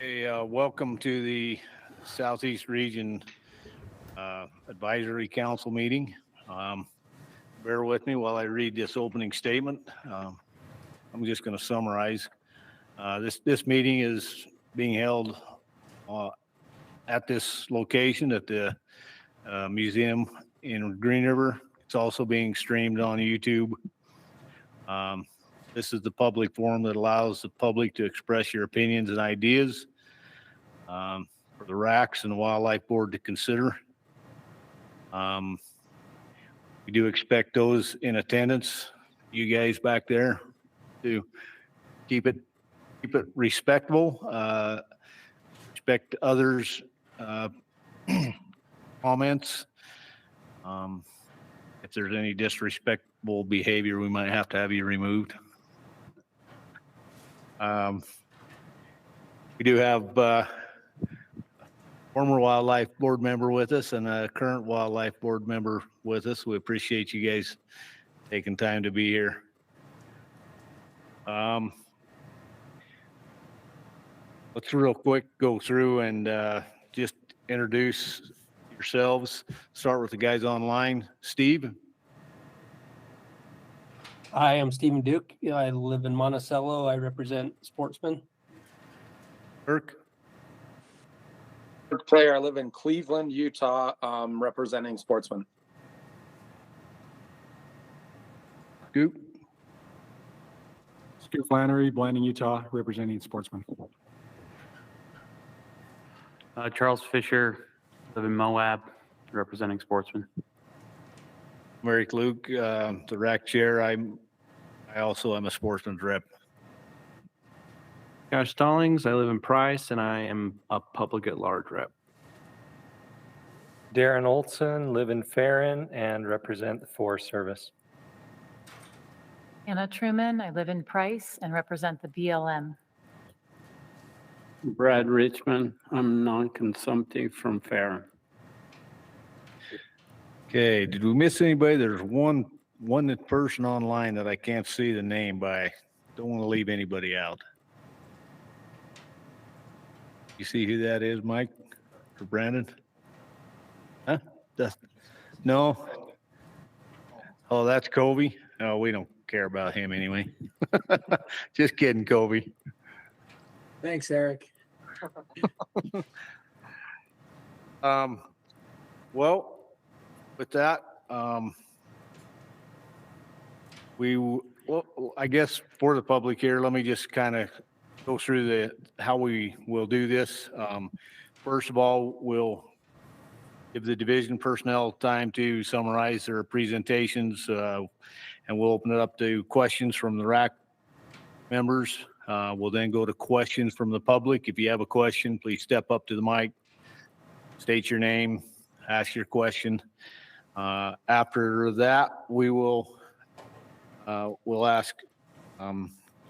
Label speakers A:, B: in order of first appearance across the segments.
A: Hey, welcome to the Southeast Region Advisory Council meeting. Bear with me while I read this opening statement. I'm just going to summarize. This meeting is being held at this location at the museum in Green River. It's also being streamed on YouTube. This is the public forum that allows the public to express your opinions and ideas for the RACs and the Wildlife Board to consider. We do expect those in attendance, you guys back there, to keep it respectful, respect others' comments. If there's any disrespectful behavior, we might have to have you removed. We do have former Wildlife Board member with us and a current Wildlife Board member with us. We appreciate you guys taking time to be here. Let's real quick go through and just introduce yourselves. Start with the guys online. Steve.
B: Hi, I'm Stephen Duke. I live in Monticello. I represent Sportsman.
A: Kirk.
C: Kirk Player. I live in Cleveland, Utah, representing Sportsman.
A: Scoop.
D: Scoop Flannery, Blanding, Utah, representing Sportsman.
E: Charles Fisher, live in Moab, representing Sportsman.
A: Mary Klug, the RAC Chair. I also am a Sportsman's rep.
F: Josh Stallings, I live in Price, and I am a public at large rep.
G: Darren Olson, live in Farron, and represent the Forest Service.
H: Anna Truman, I live in Price and represent the BLM.
I: Brad Richmond, I'm non-consumptive from Farron.
A: Okay, did we miss anybody? There's one person online that I can't see the name by. Don't want to leave anybody out. You see who that is, Mike or Brandon? Huh? No. Oh, that's Kobe. No, we don't care about him anyway. Just kidding, Kobe.
B: Thanks, Eric.
A: Well, with that, I guess for the public here, let me just kind of go through how we will do this. First of all, we'll give the division personnel time to summarize their presentations, and we'll open it up to questions from the RAC members. We'll then go to questions from the public. If you have a question, please step up to the mic, state your name, ask your question. After that, we'll ask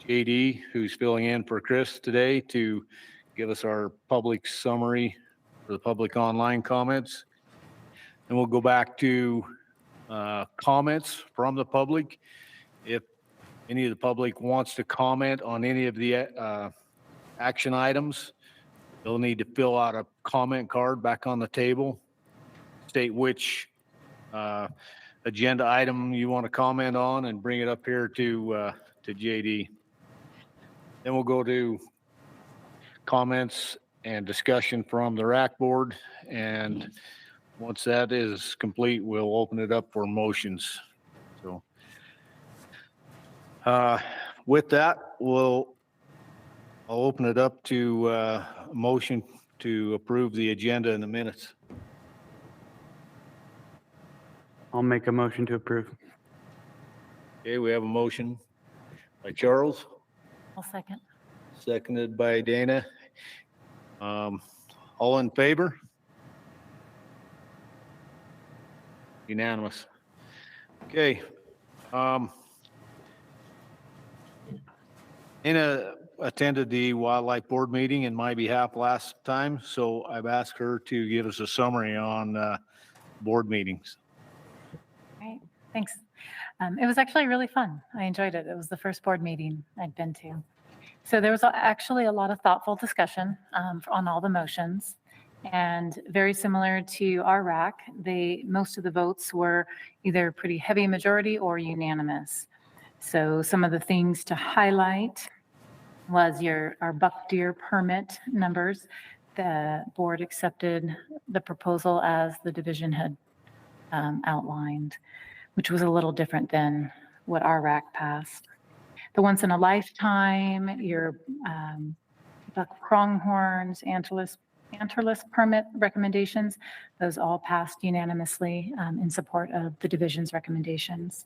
A: JD, who's filling in for Chris today, to give us our public summary for the public online comments. And we'll go back to comments from the public. If any of the public wants to comment on any of the action items, they'll need to fill out a comment card back on the table. State which agenda item you want to comment on and bring it up here to JD. Then we'll go to comments and discussion from the RAC board. And once that is complete, we'll open it up for motions. So with that, I'll open it up to a motion to approve the agenda in the minutes.
E: I'll make a motion to approve.
A: Okay, we have a motion by Charles,
H: I'll second.
A: seconded by Dana. All in favor? Unanimous. Okay. Anna attended the Wildlife Board meeting in my behalf last time, so I've asked her to give us a summary on board meetings.
H: Right, thanks. It was actually really fun. I enjoyed it. It was the first board meeting I'd been to. So there was actually a lot of thoughtful discussion on all the motions. And very similar to our RAC, most of the votes were either pretty heavy majority or unanimous. So some of the things to highlight was our buck deer permit numbers. The board accepted the proposal as the division had outlined, which was a little different than what our RAC passed. The once in a lifetime, your buck pronghorns, antlerless permit recommendations, those all passed unanimously in support of the division's recommendations.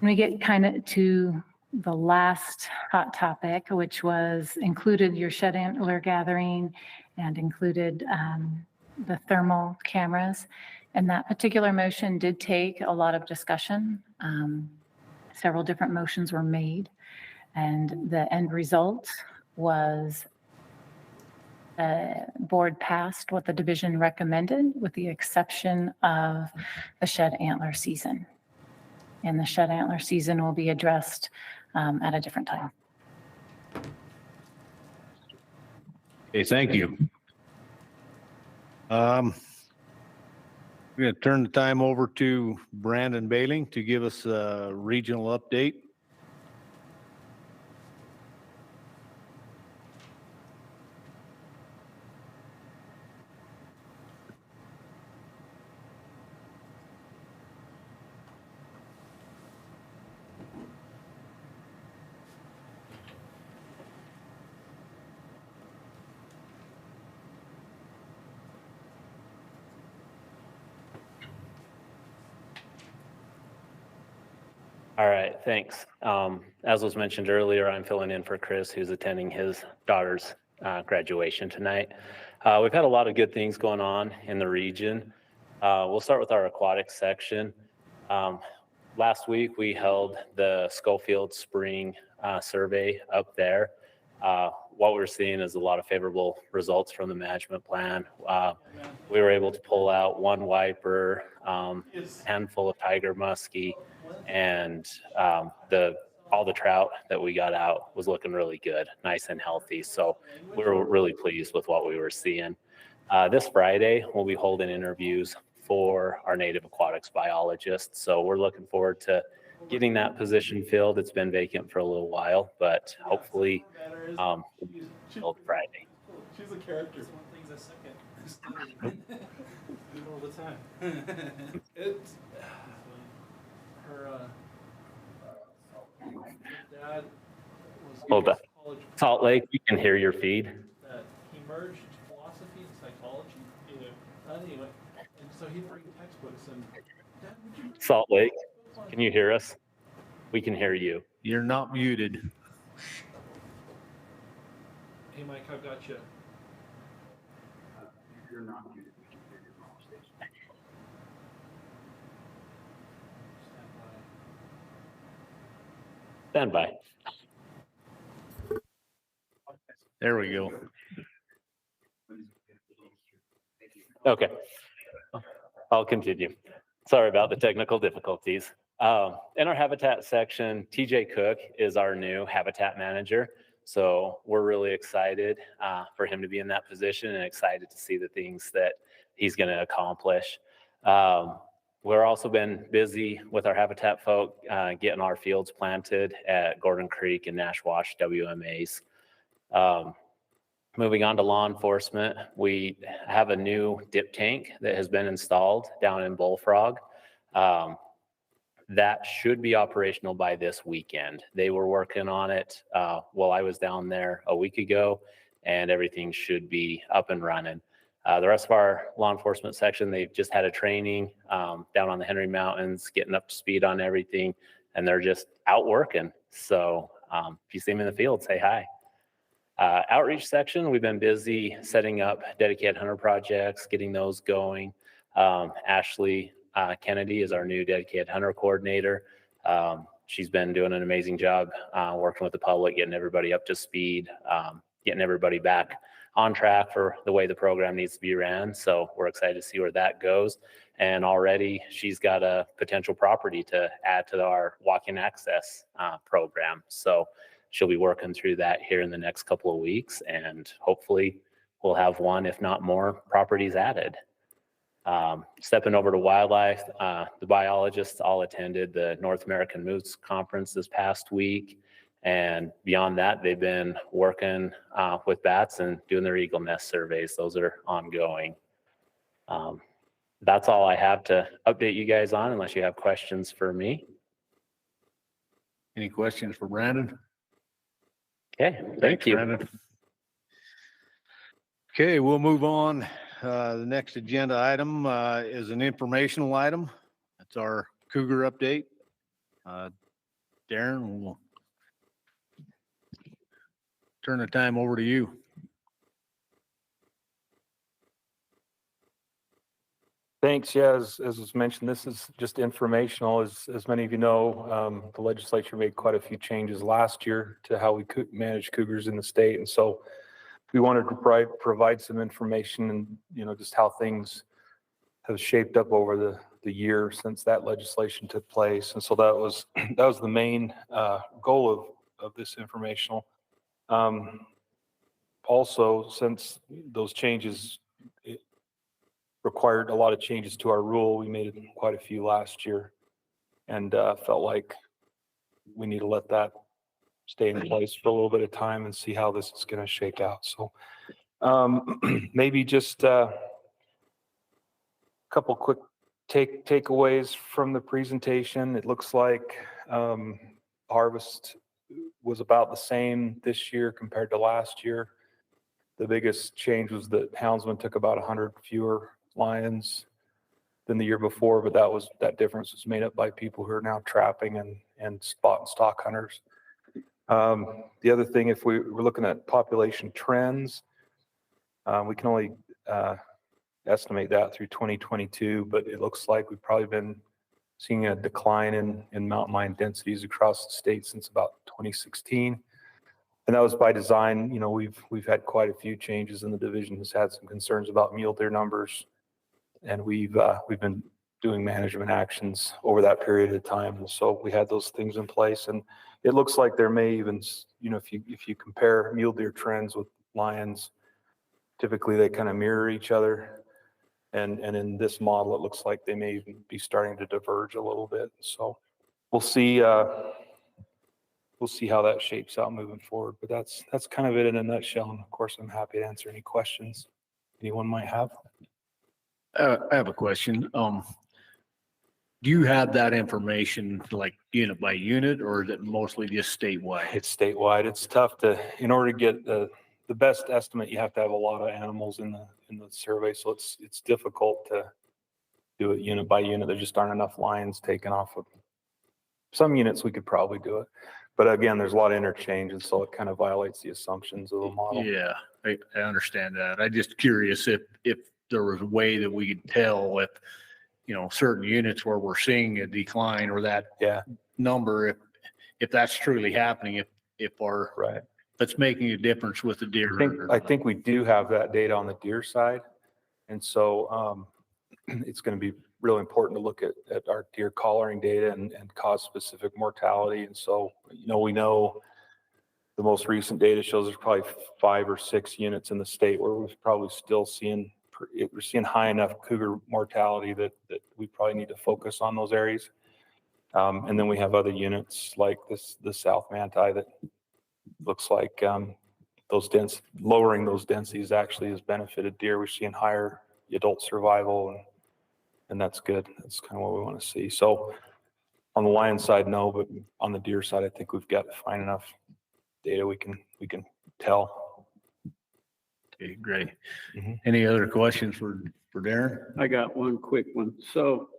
H: And we get kind of to the last hot topic, which was included your shed antler gathering and included the thermal cameras. And that particular motion did take a lot of discussion. Several different motions were made, and the end result was the board passed what the division recommended with the exception of the shed antler season. And the shed antler season will be addressed at a different time.
A: Okay, thank you. I'm going to turn the time over to Brandon Bailing to give us a regional update.
J: All right, thanks. As was mentioned earlier, I'm filling in for Chris, who's attending his daughter's graduation tonight. We've had a lot of good things going on in the region. We'll start with our aquatic section. Last week, we held the Schofield Spring survey up there. What we're seeing is a lot of favorable results from the management plan. We were able to pull out one wiper, handful of tiger muskie, and all the trout that we got out was looking really good, nice and healthy. So we were really pleased with what we were seeing. This Friday, we'll be holding interviews for our native aquatics biologists. So we're looking forward to getting that position filled. It's been vacant for a little while, but hopefully filled Friday.
K: She's a character. It's one thing that's second. Do it all the time. It's her dad was
J: Hold up.
K: college.
J: Salt Lake, you can hear your feed.
K: That he merged philosophy and psychology. Yeah. Anyway, and so he'd bring textbooks and Dad, would you
J: Salt Lake, can you hear us? We can hear you.
A: You're not muted.
K: Hey Mike, I've got you.
D: You're not muted.
J: Stand by.
A: There we go.
J: Okay. I'll continue. Sorry about the technical difficulties. In our habitat section, TJ Cook is our new habitat manager. So we're really excited for him to be in that position and excited to see the things that he's going to accomplish. We're also been busy with our habitat folk getting our fields planted at Gordon Creek and Nash Wash WMAs. Moving on to law enforcement, we have a new dip tank that has been installed down in Bullfrog. That should be operational by this weekend. They were working on it while I was down there a week ago, and everything should be up and running. The rest of our law enforcement section, they've just had a training down on the Henry Mountains, getting up to speed on everything, and they're just out working. So if you see them in the field, say hi. Outreach section, we've been busy setting up dedicated hunter projects, getting those going. Ashley Kennedy is our new dedicated hunter coordinator. She's been doing an amazing job working with the public, getting everybody up to speed, getting everybody back on track for the way the program needs to be ran. So we're excited to see where that goes. And already she's got a potential property to add to our walk-in access program. So she'll be working through that here in the next couple of weeks, and hopefully we'll have one, if not more, properties added. Stepping over to wildlife, the biologists all attended the North American Moose Conference this past week. And beyond that, they've been working with bats and doing their eagle nest surveys. Those are ongoing. That's all I have to update you guys on, unless you have questions for me.
A: Any questions for Brandon?
J: Okay,
A: Thanks,
J: thank you.
A: Brandon. Okay, we'll move on. The next agenda item is an informational item. That's our Cougar update. Darren, we'll turn the time over to you.
L: Thanks. Yeah, as was mentioned, this is just informational. As many of you know, the legislature made quite a few changes last year to how we could manage cougars in the state. And so we wanted to provide some information and, just how things have shaped up over the year since that legislation took place. And so that was the main goal of this informational. Also, since those changes required a lot of changes to our rule, we made quite a few last year, and felt like we need to let that stay in place for a little bit of time and see how this is going to shake out. So maybe just a couple quick takeaways from the presentation. It looks like harvest was about the same this year compared to last year. The biggest change was that houndsmen took about 100 fewer lions than the year before, but that difference was made up by people who are now trapping and spot and stock hunters. The other thing, if we're looking at population trends, we can only estimate that through 2022, but it looks like we've probably been seeing a decline in mountain lion densities across the state since about 2016. And that was by design. We've had quite a few changes, and the division has had some concerns about mule deer numbers, and we've been doing management actions over that period of time. And so we had those things in place, and it looks like there may even, if you compare mule deer trends with lions, typically they kind of mirror each other. And in this model, it looks like they may even be starting to diverge a little bit. So we'll see how that shapes out moving forward. But that's kind of it in a nutshell. And of course, I'm happy to answer any questions anyone might have.
A: I have a question. Do you have that information like unit by unit, or is it mostly just statewide?
L: It's statewide. It's tough in order to get the best estimate, you have to have a lot of animals in the survey. So it's difficult to do it unit by unit. There just aren't enough lions taken off of some units. We could probably do it, but again, there's a lot of interchange, and so it kind of violates the assumptions of the model.
A: Yeah, I understand that. I'm just curious if there was a way that we could tell if, certain units where we're seeing a decline or that number, if that's truly happening, if our,
L: right,
A: that's making a difference with the deer.
L: I think we do have that data on the deer side. And so it's going to be really important to look at our deer collaring data and cause specific mortality. And so, we know the most recent data shows there's probably 5 or 6 units in the state where we're probably still we're seeing high enough cougar mortality that we probably need to focus on those areas. And then we have other units like the South Manti that looks like lowering those densities actually has benefited deer. We're seeing higher adult survival, and that's good. That's kind of what we want to see. So on the lion side, no, but on the deer side, I think we've got fine enough data we can tell.
A: Okay, great. Any other questions for Darren?
I: I got one quick one. So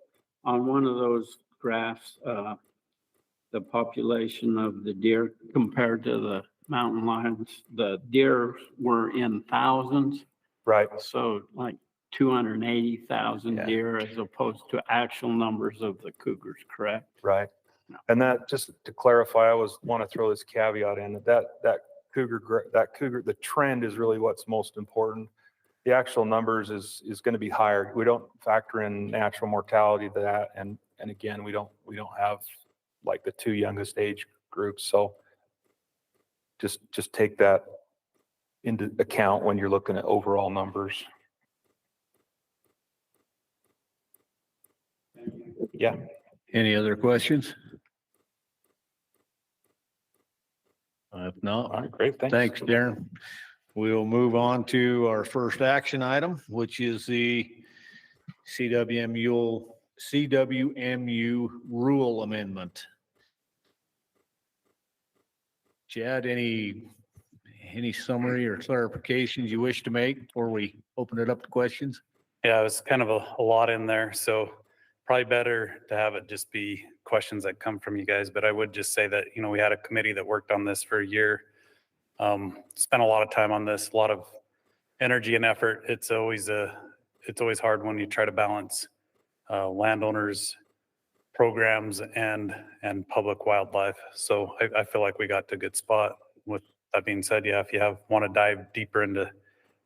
I: on one of those graphs, the population of the deer compared to the mountain lions, the deer were in thousands.
L: Right.
I: So like 280,000 deer as opposed to actual numbers of the cougars, correct?
L: Right. No. And that, just to clarify, I always want to throw this caveat in that cougar, the trend is really what's most important. The actual numbers is going to be higher. We don't factor in natural mortality to that. And again, we don't have like the 2 youngest age groups. So just take that into account when you're looking at overall numbers. Yeah.
A: Any other questions? If not,
L: All right, great.
A: thanks, Darren. We'll move on to our first action item, which is the CWMU rule amendment. Chad, any summary or clarifications you wish to make before we open it up to questions?
M: Yeah, it was kind of a lot in there, so probably better to have it just be questions that come from you guys. But I would just say that, we had a committee that worked on this for a year. Spent a lot of time on this, a lot of energy and effort. It's always hard when you try to balance landowners, programs, and public wildlife. So I feel like we got to a good spot. With that being said, yeah, if you want to dive deeper into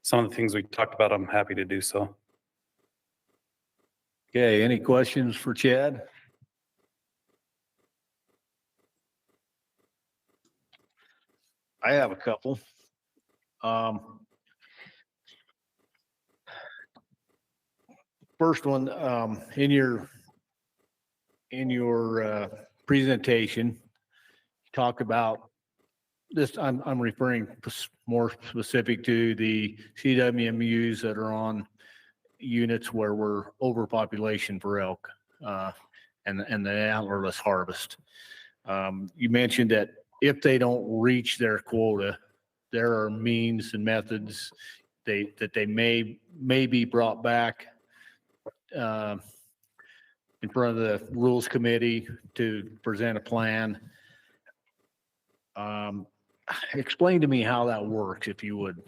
M: some of the things we talked about, I'm happy to do so.
A: Okay, any questions for Chad? I have a couple. First one, in your presentation, you talked about this. I'm referring more specific to the CWMUs that are on units where we're overpopulation for elk, and the antlerless harvest. You mentioned that if they don't reach their quota, there are means and methods that they may be brought back in front of the rules committee to present a plan. Explain to me how that works, if you would.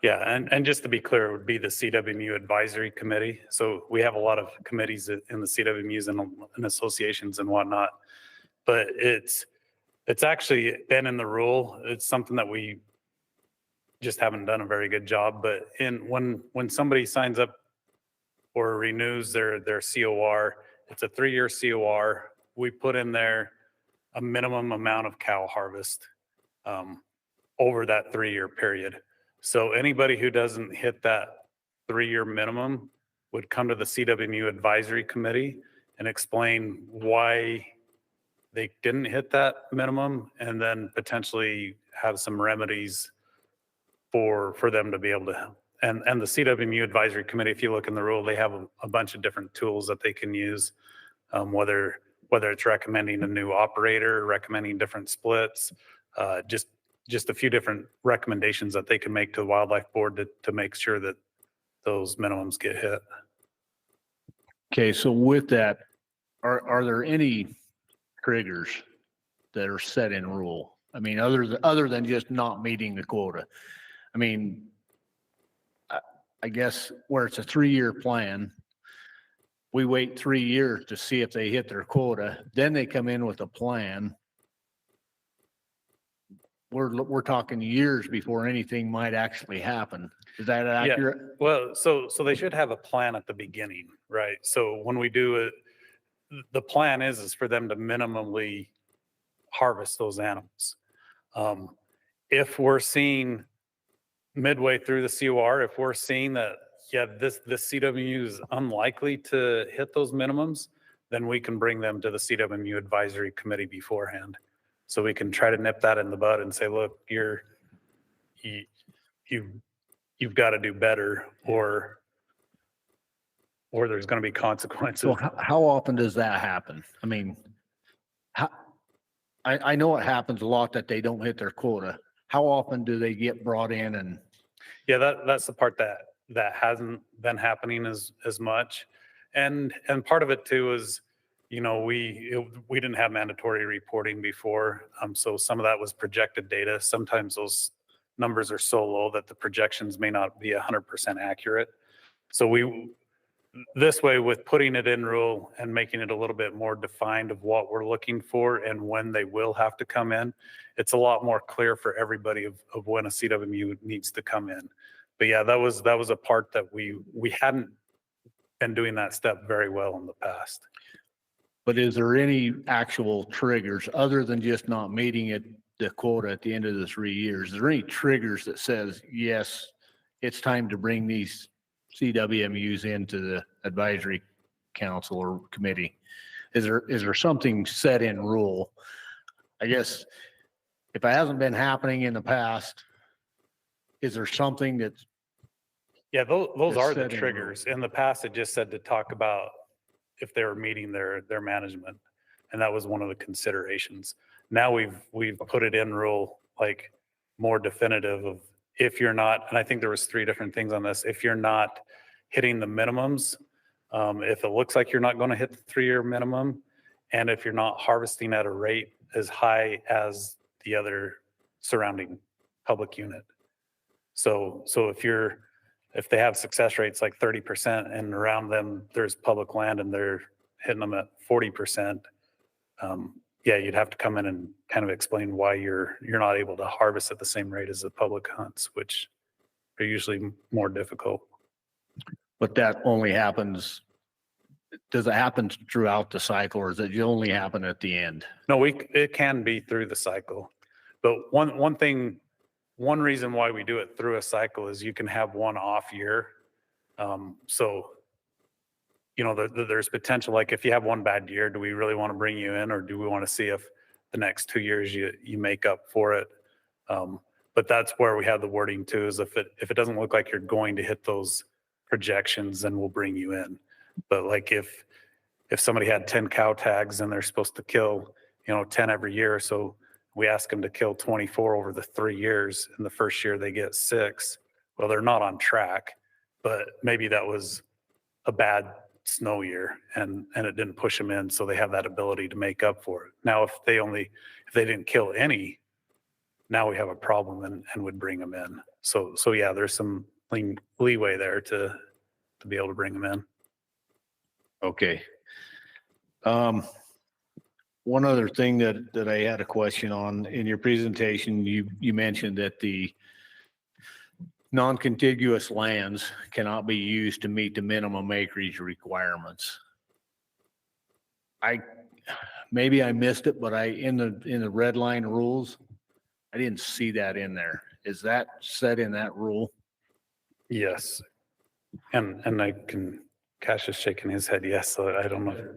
M: Yeah, and just to be clear, it would be the CWMU Advisory Committee. So we have a lot of committees in the CWMUs and associations and whatnot, but it's actually been in the rule. It's something that we just haven't done a very good job. But when somebody signs up or renews their COR, it's a 3-year COR. We put in there a minimum amount of cow harvest over that 3-year period. So anybody who doesn't hit that 3-year minimum would come to the CWMU Advisory Committee and explain why they didn't hit that minimum, and then potentially have some remedies for them to be able to. And the CWMU Advisory Committee, if you look in the rule, they have a bunch of different tools that they can use, whether it's recommending a new operator, recommending different splits, just a few different recommendations that they can make to the wildlife board to make sure that those minimums get hit.
A: Okay, so with that, are there any triggers that are set in rule? I mean, other than just not meeting the quota. I mean, I guess where it's a 3-year plan, we wait 3 years to see if they hit their quota. Then they come in with a plan. We're talking years before anything might actually happen. Is that accurate?
M: Yeah. Well, so they should have a plan at the beginning, right? So when we do it, the plan is for them to minimally harvest those animals. If we're seeing midway through the COR, if we're seeing that, yeah, this CWMU is unlikely to hit those minimums, then we can bring them to the CWMU Advisory Committee beforehand. So we can try to nip that in the bud and say, look, you've got to do better, or there's going to be consequences.
A: So how often does that happen? I mean, I know it happens a lot that they don't hit their quota. How often do they get brought in? And
M: yeah, that's the part that hasn't been happening as much. And part of it too is, we didn't have mandatory reporting before. So some of that was projected data. Sometimes those numbers are so low that the projections may not be 100% accurate. So this way, with putting it in rule and making it a little bit more defined of what we're looking for and when they will have to come in, it's a lot more clear for everybody of when a CWMU needs to come in. But yeah, that was a part that we hadn't been doing that step very well in the past.
A: but is there any actual triggers other than just not meeting it the quota at the end of the 3 years, is there any triggers that says, yes, it's time to bring these CWMUs into the advisory council or committee? Is there something set in rule? I guess if it hasn't been happening in the past, is there something that's,
M: Yeah, those
A: That's
M: are the
A: set in
M: triggers. In the past, it just said to talk about if they were meeting their management. And that was one of the considerations. Now we've put it in rule, like more definitive of if you're not, and I think there was 3 different things on this. If you're not hitting the minimums, if it looks like you're not going to hit the 3-year minimum, and if you're not harvesting at a rate as high as the other surrounding public unit. So if they have success rates like 30% and around them there's public land and they're hitting them at 40%, yeah, you'd have to come in and kind of explain why you're not able to harvest at the same rate as the public hunts, which are usually more difficult.
A: but that only happens, does it happen throughout the cycle, or does it only happen at the end?
M: No, it can be through the cycle, but one reason why we do it through a cycle is you can have one off year. So, you know, there's potential, like if you have one bad year, do we really want to bring you in, or do we want to see if the next 2 years you make up for it? But that's where we have the wording too, is if it doesn't look like you're going to hit those projections, then we'll bring you in. But like if somebody had 10 cow tags and they're supposed to kill, 10 every year, so we ask them to kill 24 over the 3 years, and the first year they get 6. Well, they're not on track, but maybe that was a bad snow year and it didn't push them in, so they have that ability to make up for it. Now, if they didn't kill any, now we have a problem and would bring them in. So yeah, there's some leeway there to be able to bring them in.
A: Okay. One other thing that I had a question on in your presentation, you mentioned that the non-contiguous lands cannot be used to meet the minimum acreage requirements. Maybe I missed it, but in the red line rules, I didn't see that in there. Is that set in that rule?
M: Yes. And Cash is shaking his head yes, so I don't know.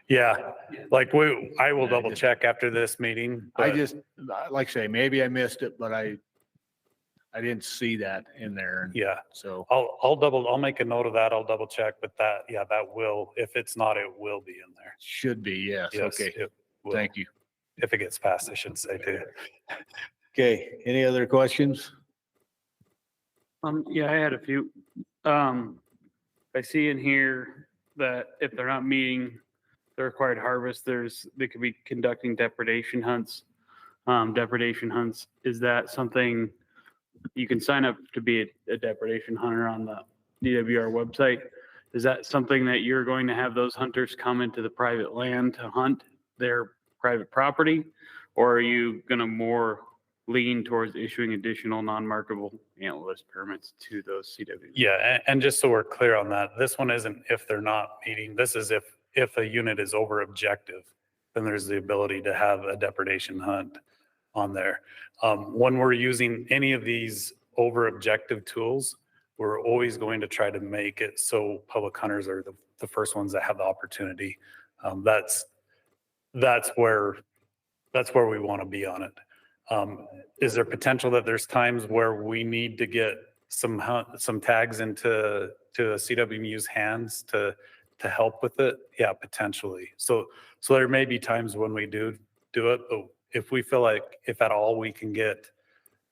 M: Yeah, like I will double check after this meeting.
A: I
M: but-
A: just, like I say, maybe I missed it, but I didn't see that in there.
M: Yeah,
A: So,
M: I'll make a note of that. I'll double check, but that will, if it's not, it will be in there.
A: should be, yes.
M: Yes,
A: Okay.
M: it will.
A: Thank you.
M: If it gets passed, I should say too.
A: Okay. Any other questions?
E: Yeah, I had a few. I see in here that if they're not meeting the required harvest, they could be conducting depredation hunts. Depredation hunts, is that something you can sign up to be a depredation hunter on the DWR website? Is that something that you're going to have those hunters come into the private land to hunt their private property? Or are you going to more lean towards issuing additional non-marketable antlerless permits to those CWs?
M: Yeah, and just so we're clear on that, this one isn't if they're not meeting. This is if a unit is over objective, then there's the ability to have a depredation hunt on there. When we're using any of these over objective tools, we're always going to try to make it so public hunters are the first ones that have the opportunity. That's where we want to be on it. Is there potential that there's times where we need to get some tags into CWMU's hands to help with it? Yeah, potentially. So there may be times when we do it, but if we feel like, if at all, we can get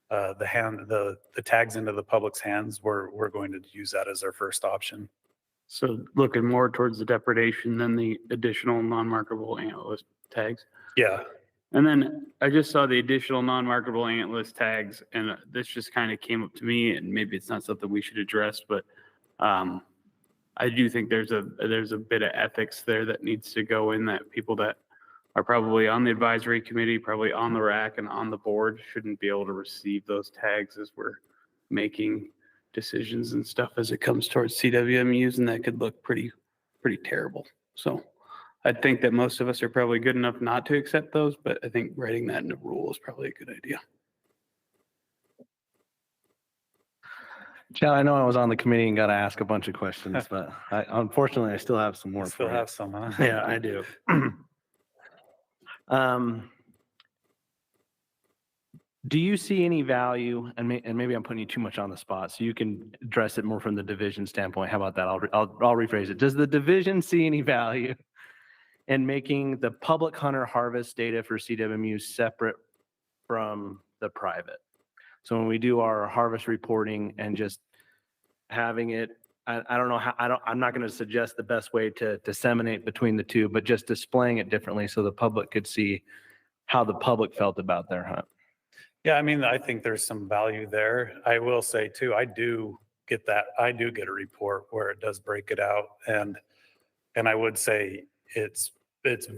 M: the tags into the public's hands, we're going to use that as our first option.
E: So looking more towards the depredation than the additional non-marketable antlerless tags.
M: Yeah.
E: And then I just saw the additional non-marketable antlerless tags, and this just kind of came up to me, and maybe it's not something we should address, but I do think there's a bit of ethics there that needs to go in, that people that are probably on the advisory committee, probably on the RAC and on the board, shouldn't be able to receive those tags as we're making decisions and stuff as it comes towards CWMUs, and that could look pretty terrible. So I think that most of us are probably good enough not to accept those, but I think writing that in a rule is probably a good idea.
F: Chad, I know I was on the committee and got to ask a bunch of questions, but unfortunately I still have some more
M: Still
F: for you.
M: have some, huh?
F: Yeah, I do. Do you see any value, and maybe I'm putting you too much on the spot, so you can address it more from the division standpoint. How about that? I'll rephrase it. Does the division see any value in making the public hunter harvest data for CWMU separate from the private? So when we do our harvest reporting and just having it, I don't know how, I'm not going to suggest the best way to disseminate between the two, but just displaying it differently so the public could see how the public felt about their hunt.
M: Yeah, I mean, I think there's some value there. I will say too, I do get that. I do get a report where it does break it out, and I would say it's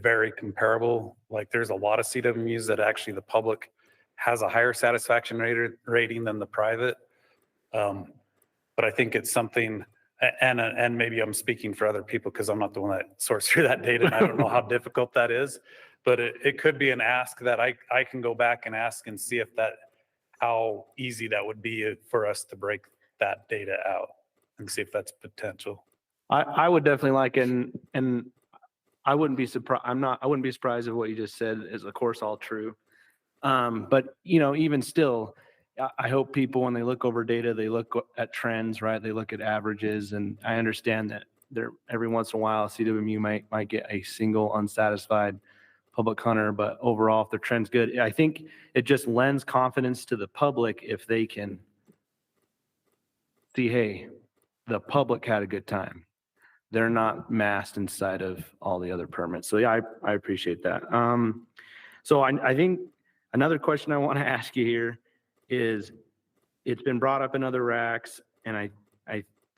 M: very comparable. Like there's a lot of CWMUs that actually the public has a higher satisfaction rating than the private. But I think it's something, and maybe I'm speaking for other people because I'm not the one that sorts through that data, and I don't know how difficult that is. But it could be an ask that I can go back and ask and see if how easy that would be for us to break that data out and see if that's potential.
F: I would definitely like, and I wouldn't be surprised. I wouldn't be surprised if what you just said is of course all true. But even still, I hope people, when they look over data, they look at trends, right? They look at averages, and I understand that every once in a while, CWMU might get a single unsatisfied public hunter, but overall, if the trend's good, I think it just lends confidence to the public if they can see, hey, the public had a good time. They're not masked inside of all the other permits. So yeah, I appreciate that. So I think another question I want to ask you here is, it's been brought up in other RACs, and I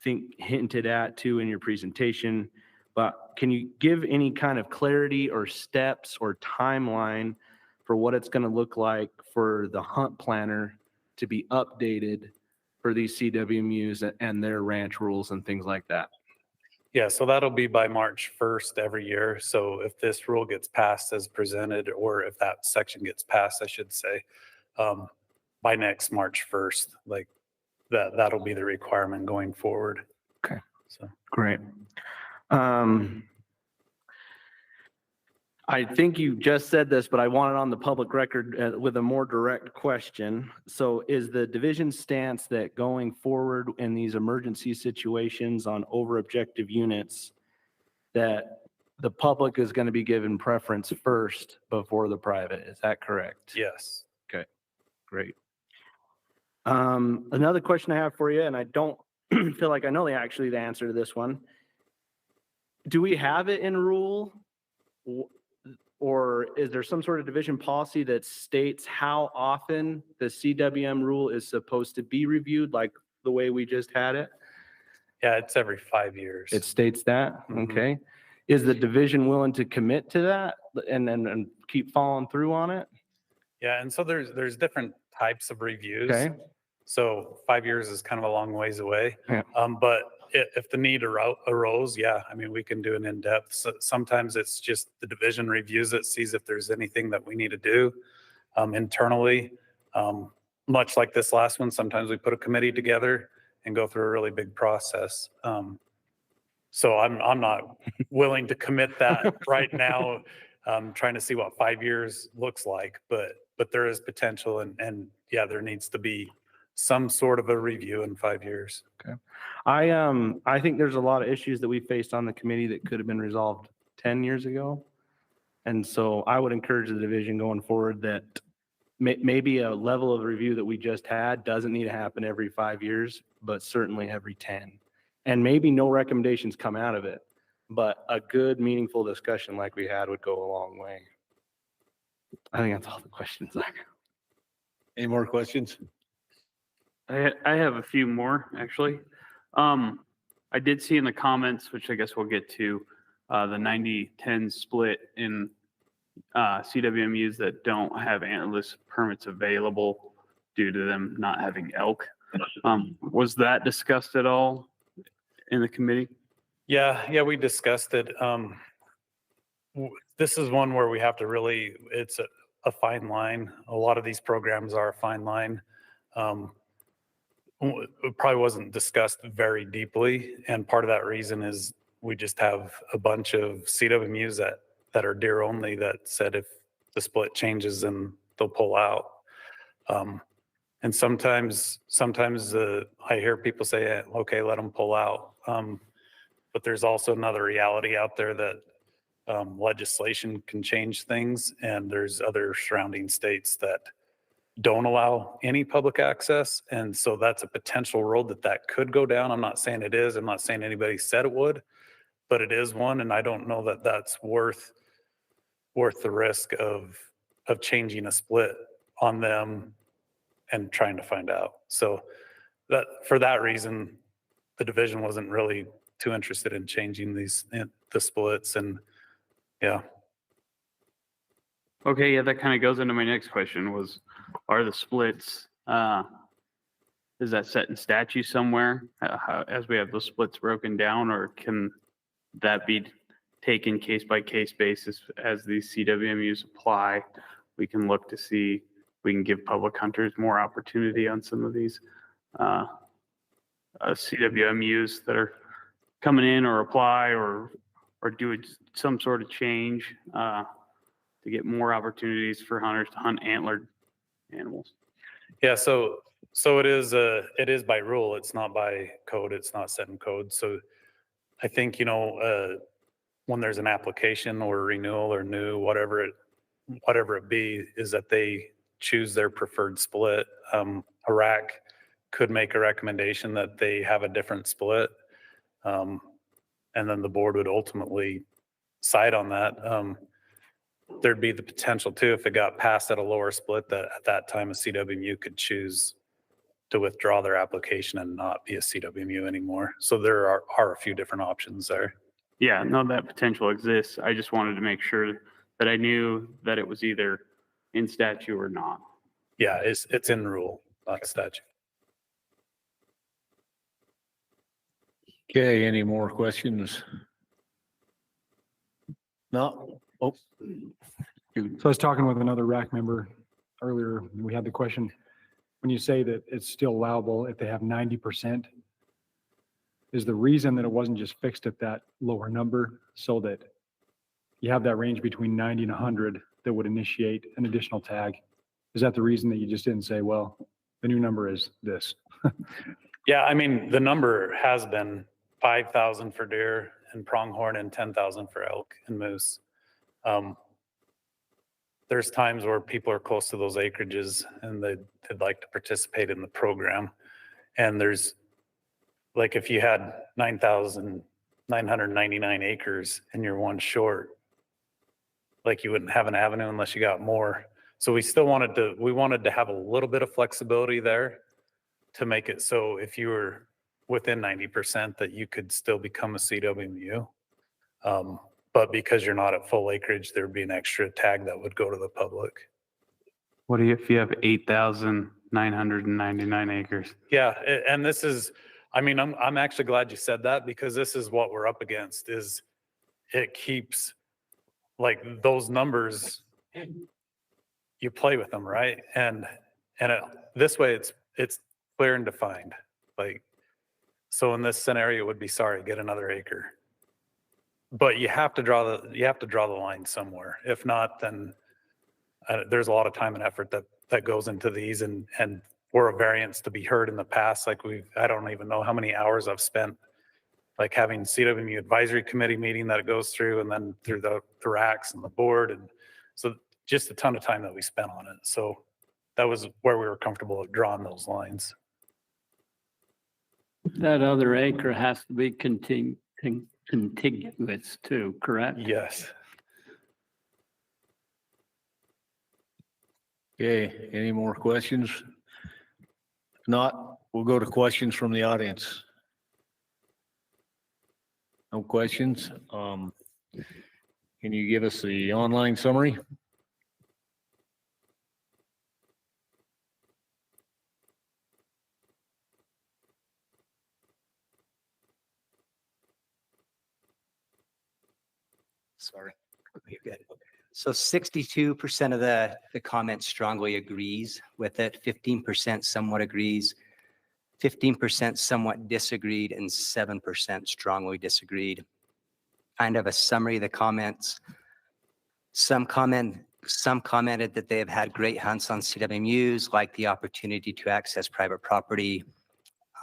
F: think hinted at too in your presentation, but can you give any kind of clarity or steps or timeline for what it's going to look like for the hunt planner to be updated for these CWMUs and their ranch rules and things like that?
M: Yeah, so that'll be by March 1st every year. So if this rule gets passed as presented, or if that section gets passed, I should say, by next March 1st, like that'll be the requirement going forward.
F: Okay.
M: So
F: great. I think you just said this, but I want it on the public record with a more direct question. So is the division stance that going forward in these emergency situations on over objective units, that the public is going to be given preference first before the private? Is that correct?
M: yes.
F: Okay, great. Another question I have for you, and I don't feel like I know the answer to this one. Do we have it in rule, or is there some sort of division policy that states how often the CWM rule is supposed to be reviewed, like the way we just had it?
M: Yeah, it's every 5 years.
F: It states that?
M: Mhm.
F: Okay. Is the division willing to commit to that and keep following through on it?
M: Yeah, and so there's different types of reviews.
F: Okay.
M: So 5 years is kind of a long ways away.
F: Yeah.
M: But if the need arose, yeah, I mean, we can do an in-depth. So sometimes it's just the division reviews it, sees if there's anything that we need to do internally. Much like this last one, sometimes we put a committee together and go through a really big process. So I'm not willing to commit that right now. Trying to see what 5 years looks like, but there is potential, and yeah, there needs to be some sort of a review in 5 years.
F: Okay. I think there's a lot of issues that we faced on the committee that could have been resolved 10 years ago. And so I would encourage the division going forward that maybe a level of review that we just had doesn't need to happen every 5 years, but certainly every 10. And maybe no recommendations come out of it, but a good, meaningful discussion like we had would go a long way. I think that's all the questions I got.
A: Any more questions?
E: I have a few more, actually. I did see in the comments, which I guess we'll get to, the 90-10 split in CWMUs that don't have antlerless permits available due to them not having elk. Was that discussed at all in the committee?
M: Yeah, we discussed it. this is one where we have to really, it's a fine line. A lot of these programs are a fine line. It probably wasn't discussed very deeply. And part of that reason is we just have a bunch of CWMUs that are deer only that said if the split changes, then they'll pull out. And sometimes I hear people say, okay, let them pull out. But there's also another reality out there that legislation can change things, and there's other surrounding states that don't allow any public access. And so that's a potential road that could go down. I'm not saying it is. I'm not saying anybody said it would, but it is one. And I don't know that that's worth the risk of changing a split on them and trying to find out. So that for that reason, the division wasn't really too interested in changing the splits. And yeah.
E: Okay, yeah, that kind of goes into my next question was, are the splits, is that set in statute somewhere as we have those splits broken down, or can that be taken case by case basis as these CWMUs apply? We can look to see, we can give public hunters more opportunity on some of these CWMUs that are coming in or apply or do some sort of change to get more opportunities for hunters to hunt antlered animals.
M: Yeah, so it is by rule. It's not by code. It's not set in code. So I think, when there's an application or renewal or new, whatever it be, is that they choose their preferred split. A RAC could make a recommendation that they have a different split. And then the board would ultimately decide on that. There'd be the potential too, if it got passed at a lower split, that at that time a CWMU could choose to withdraw their application and not be a CWMU anymore. So there are a few different options there.
E: Yeah, no, that potential exists. I just wanted to make sure that I knew that it was either in statute or not.
M: Yeah, it's in rule, not statute.
A: Okay, any more questions? No? Oh.
D: So I was talking with another RAC member earlier, and we had the question, when you say that it's still allowable if they have 90%, is the reason that it wasn't just fixed at that lower number so that you have that range between 90 and 100 that would initiate an additional tag? Is that the reason that you just didn't say, well, the new number is this?
M: Yeah, I mean, the number has been 5,000 for deer and pronghorn and 10,000 for elk and moose. There's times where people are close to those acreages and they'd like to participate in the program. And there's, like, if you had 9,999 acres and you're one short, like, you wouldn't have an avenue unless you got more. So we still wanted to have a little bit of flexibility there to make it so if you were within 90% that you could still become a CWMU. But because you're not at full acreage, there'd be an extra tag that would go to the public.
E: What if you have 8,999 acres?
M: Yeah, and this is, I mean, I'm actually glad you said that, because this is what we're up against. Is it keeps, like, those numbers, you play with them, right? And this way it's clear and defined. Like, so in this scenario, it would be, sorry, get another acre. But you have to draw the line somewhere. If not, then there's a lot of time and effort that goes into these, and for a variance to be heard in the past, like, I don't even know how many hours I've spent, like, having CWMU advisory committee meeting that it goes through, and then through the RACs and the board, and so just a ton of time that we spent on it. So that was where we were comfortable with drawing those lines.
I: That other acre has to be contiguous too, correct?
M: Yes.
A: Okay, any more questions? If not, we'll go to questions from the audience. No questions? Can you give us the online summary? Sorry.
N: Okay, good. So 62% of the comments strongly agrees with it, 15% somewhat agrees, 15% somewhat disagreed, and 7% strongly disagreed. Kind of a summary of the comments. Some commented that they have had great hunts on CWMUs, like the opportunity to access private property.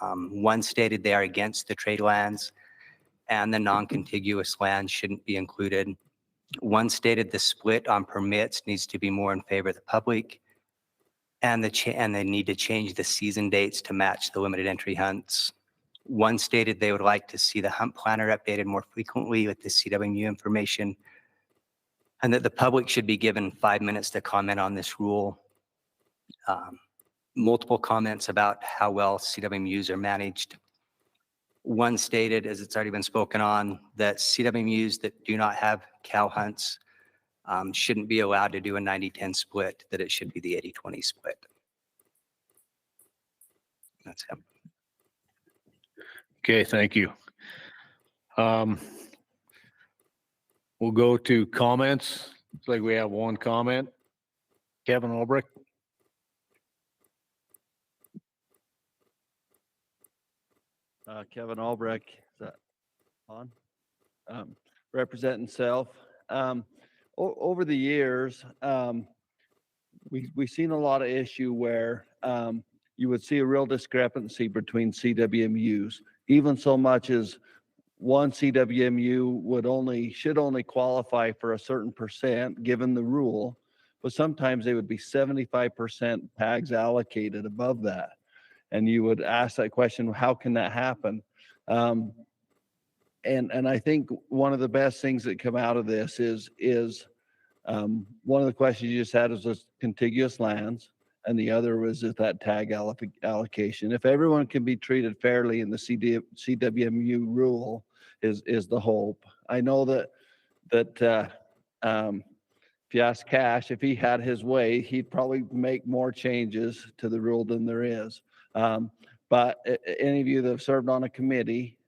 N: One stated they are against the trade lands and the non-contiguous lands shouldn't be included. One stated the split on permits needs to be more in favor of the public, and they need to change the season dates to match the limited entry hunts. One stated they would like to see the hunt planner updated more frequently with the CWMU information, and that the public should be given 5 minutes to comment on this rule. Multiple comments about how well CWMUs are managed. One stated, as it's already been spoken on, that CWMUs that do not have cow hunts shouldn't be allowed to do a 90-10 split, that it should be the 80-20 split. That's him.
A: Okay, thank you. We'll go to comments. Looks like we have one comment. Kevin Albrecht.
O: Kevin Albrecht, is that on? Representing self. Over the years, we've seen a lot of issue where you would see a real discrepancy between CWMUs, even so much as one CWMU should only qualify for a certain percent given the rule, but sometimes they would be 75% tags allocated above that. And you would ask that question, how can that happen? And I think one of the best things that come out of this is one of the questions you just had was contiguous lands, and the other was that tag allocation. If everyone can be treated fairly in the CWMU rule is the hope. I know that if you ask Cash, if he had his way, he'd probably make more changes to the rule than there is. But any of you that have served on a committee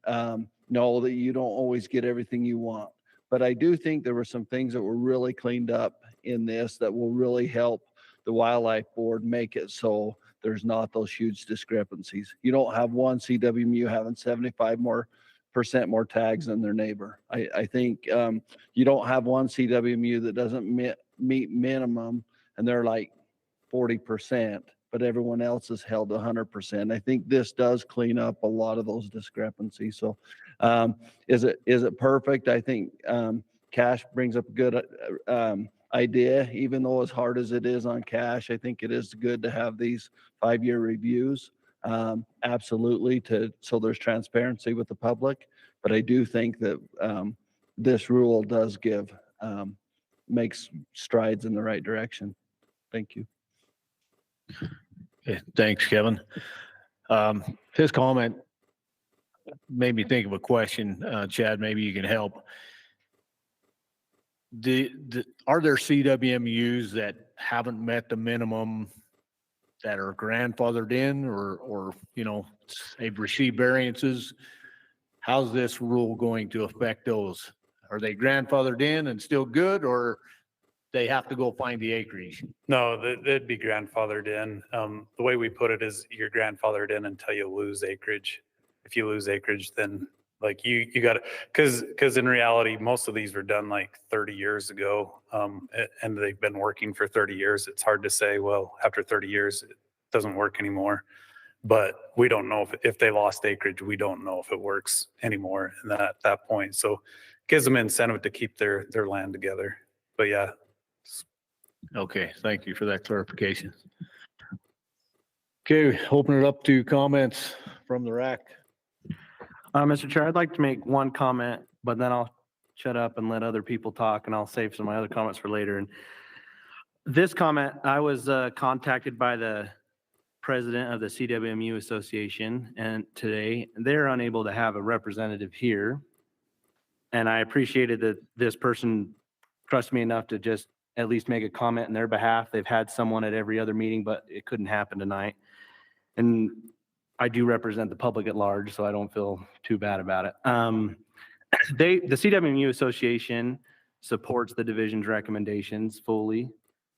O: know that you don't always get everything you want. But I do think there were some things that were really cleaned up in this that will really help the Wildlife Board make it so there's not those huge discrepancies. You don't have one CWMU having 75% more tags than their neighbor. I think you don't have one CWMU that doesn't meet minimum and they're like 40%. But everyone else is held 100%. I think this does clean up a lot of those discrepancies. So is it perfect? I think Cash brings up a good idea, even though as hard as it is on Cash, I think it is good to have these 5-year reviews. Absolutely, so there's transparency with the public. But I do think that this rule does makes strides in the right direction. Thank you.
A: Okay, thanks, Kevin. His comment made me think of a question. Chad, maybe you can help. Are there CWMUs that haven't met the minimum that are grandfathered in or they've received variances? How's this rule going to affect those? Are they grandfathered in and still good, or they have to go find the acreage?
M: No, they'd be grandfathered in. The way we put it is you're grandfathered in until you lose acreage. If you lose acreage, then like you got to, because in reality, most of these were done like 30 years ago, and they've been working for 30 years. It's hard to say, well, after 30 years, it doesn't work anymore. But we don't know if they lost acreage, we don't know if it works anymore at that point. So it gives them incentive to keep their land together. But yeah.
A: Okay, thank you for that clarification. Okay, open it up to comments from the RAC.
F: Mr. Chair, I'd like to make one comment, but then I'll shut up and let other people talk, and I'll save some of my other comments for later. And this comment, I was contacted by the president of the CWMU Association, and today they're unable to have a representative here. And I appreciated that this person trusted me enough to just at least make a comment on their behalf. They've had someone at every other meeting, but it couldn't happen tonight. And I do represent the public at large, so I don't feel too bad about it. The CWMU Association supports the division's recommendations fully.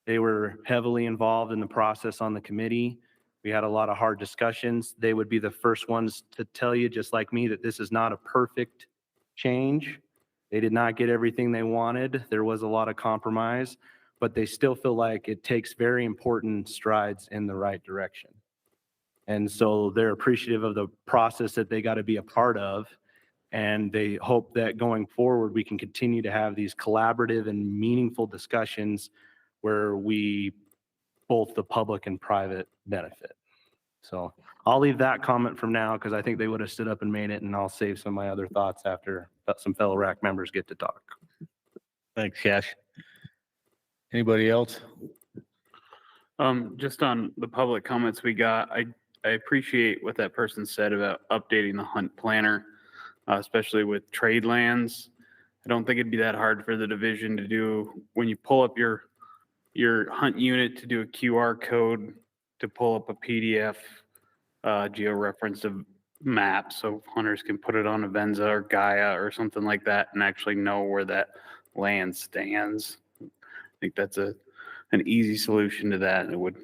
F: They were heavily involved in the process on the committee. We had a lot of hard discussions. They would be the first ones to tell you, just like me, that this is not a perfect change. They did not get everything they wanted. There was a lot of compromise, but they still feel like it takes very important strides in the right direction. And so they're appreciative of the process that they got to be a part of. And they hope that going forward, we can continue to have these collaborative and meaningful discussions where we, both the public and private, benefit. So I'll leave that comment from now because I think they would have stood up and made it, and I'll save some of my other thoughts after some fellow RAC members get to talk.
A: Thanks, Cash. Anybody else?
E: Just on the public comments we got, I appreciate what that person said about updating the hunt planner, especially with trade lands. I don't think it'd be that hard for the division to do when you pull up your hunt unit to do a QR code to pull up a PDF georeferenced map so hunters can put it on Avenza or Gaia or something like that and actually know where that land stands. I think that's an easy solution to that, and it would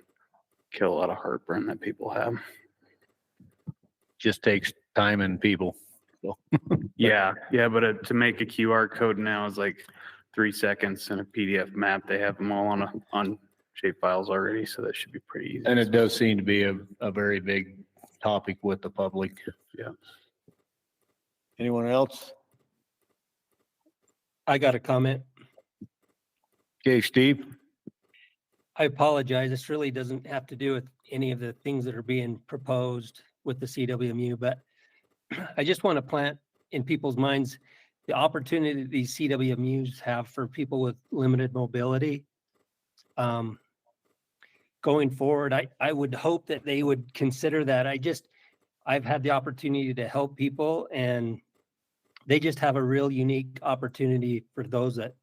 E: kill a lot of heartburn that people have.
A: Just takes time and people. So.
E: Yeah, but to make a QR code now is like 3 seconds, and a PDF map, they have them all on shape files already, so that should be pretty easy.
A: And it does seem to be a very big topic with the public.
E: Yeah.
A: Anyone else?
B: I got a comment.
A: Okay, Steve.
B: I apologize. This really doesn't have to do with any of the things that are being proposed with the CWMU, but I just want to plant in people's minds the opportunity that these CWMUs have for people with limited mobility. Going forward, I would hope that they would consider that. I've had the opportunity to help people, and they just have a real unique opportunity for those that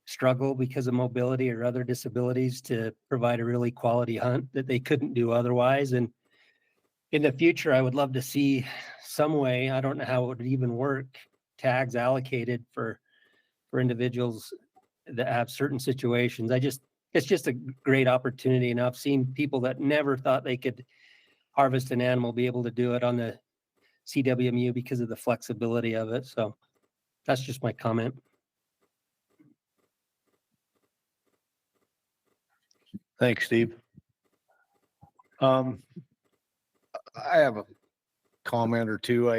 B: struggle because of mobility or other disabilities to provide a really quality hunt that they couldn't do otherwise. And in the future, I would love to see some way, I don't know how it would even work, tags allocated for individuals that have certain situations. It's just a great opportunity. And I've seen people that never thought they could harvest an animal be able to do it on the CWMU because of the flexibility of it. So that's just my comment.
A: Thanks, Steve. I have a comment or two.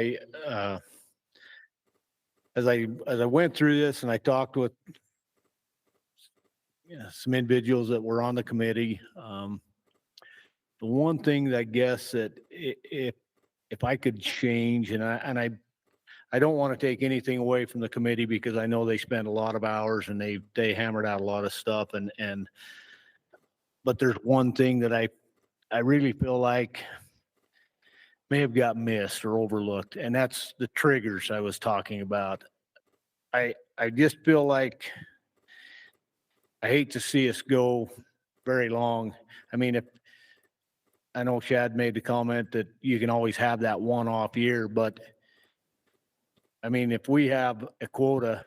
A: As I went through this and I talked with some individuals that were on the committee, the one thing that I guess that if I could change, and I don't want to take anything away from the committee because I know they spend a lot of hours and they hammered out a lot of stuff but there's one thing that I really feel like may have got missed or overlooked, and that's the triggers I was talking about. I just feel like I hate to see us go very long. I mean, I know Chad made the comment that you can always have that one-off year, but I mean, if we have a quota,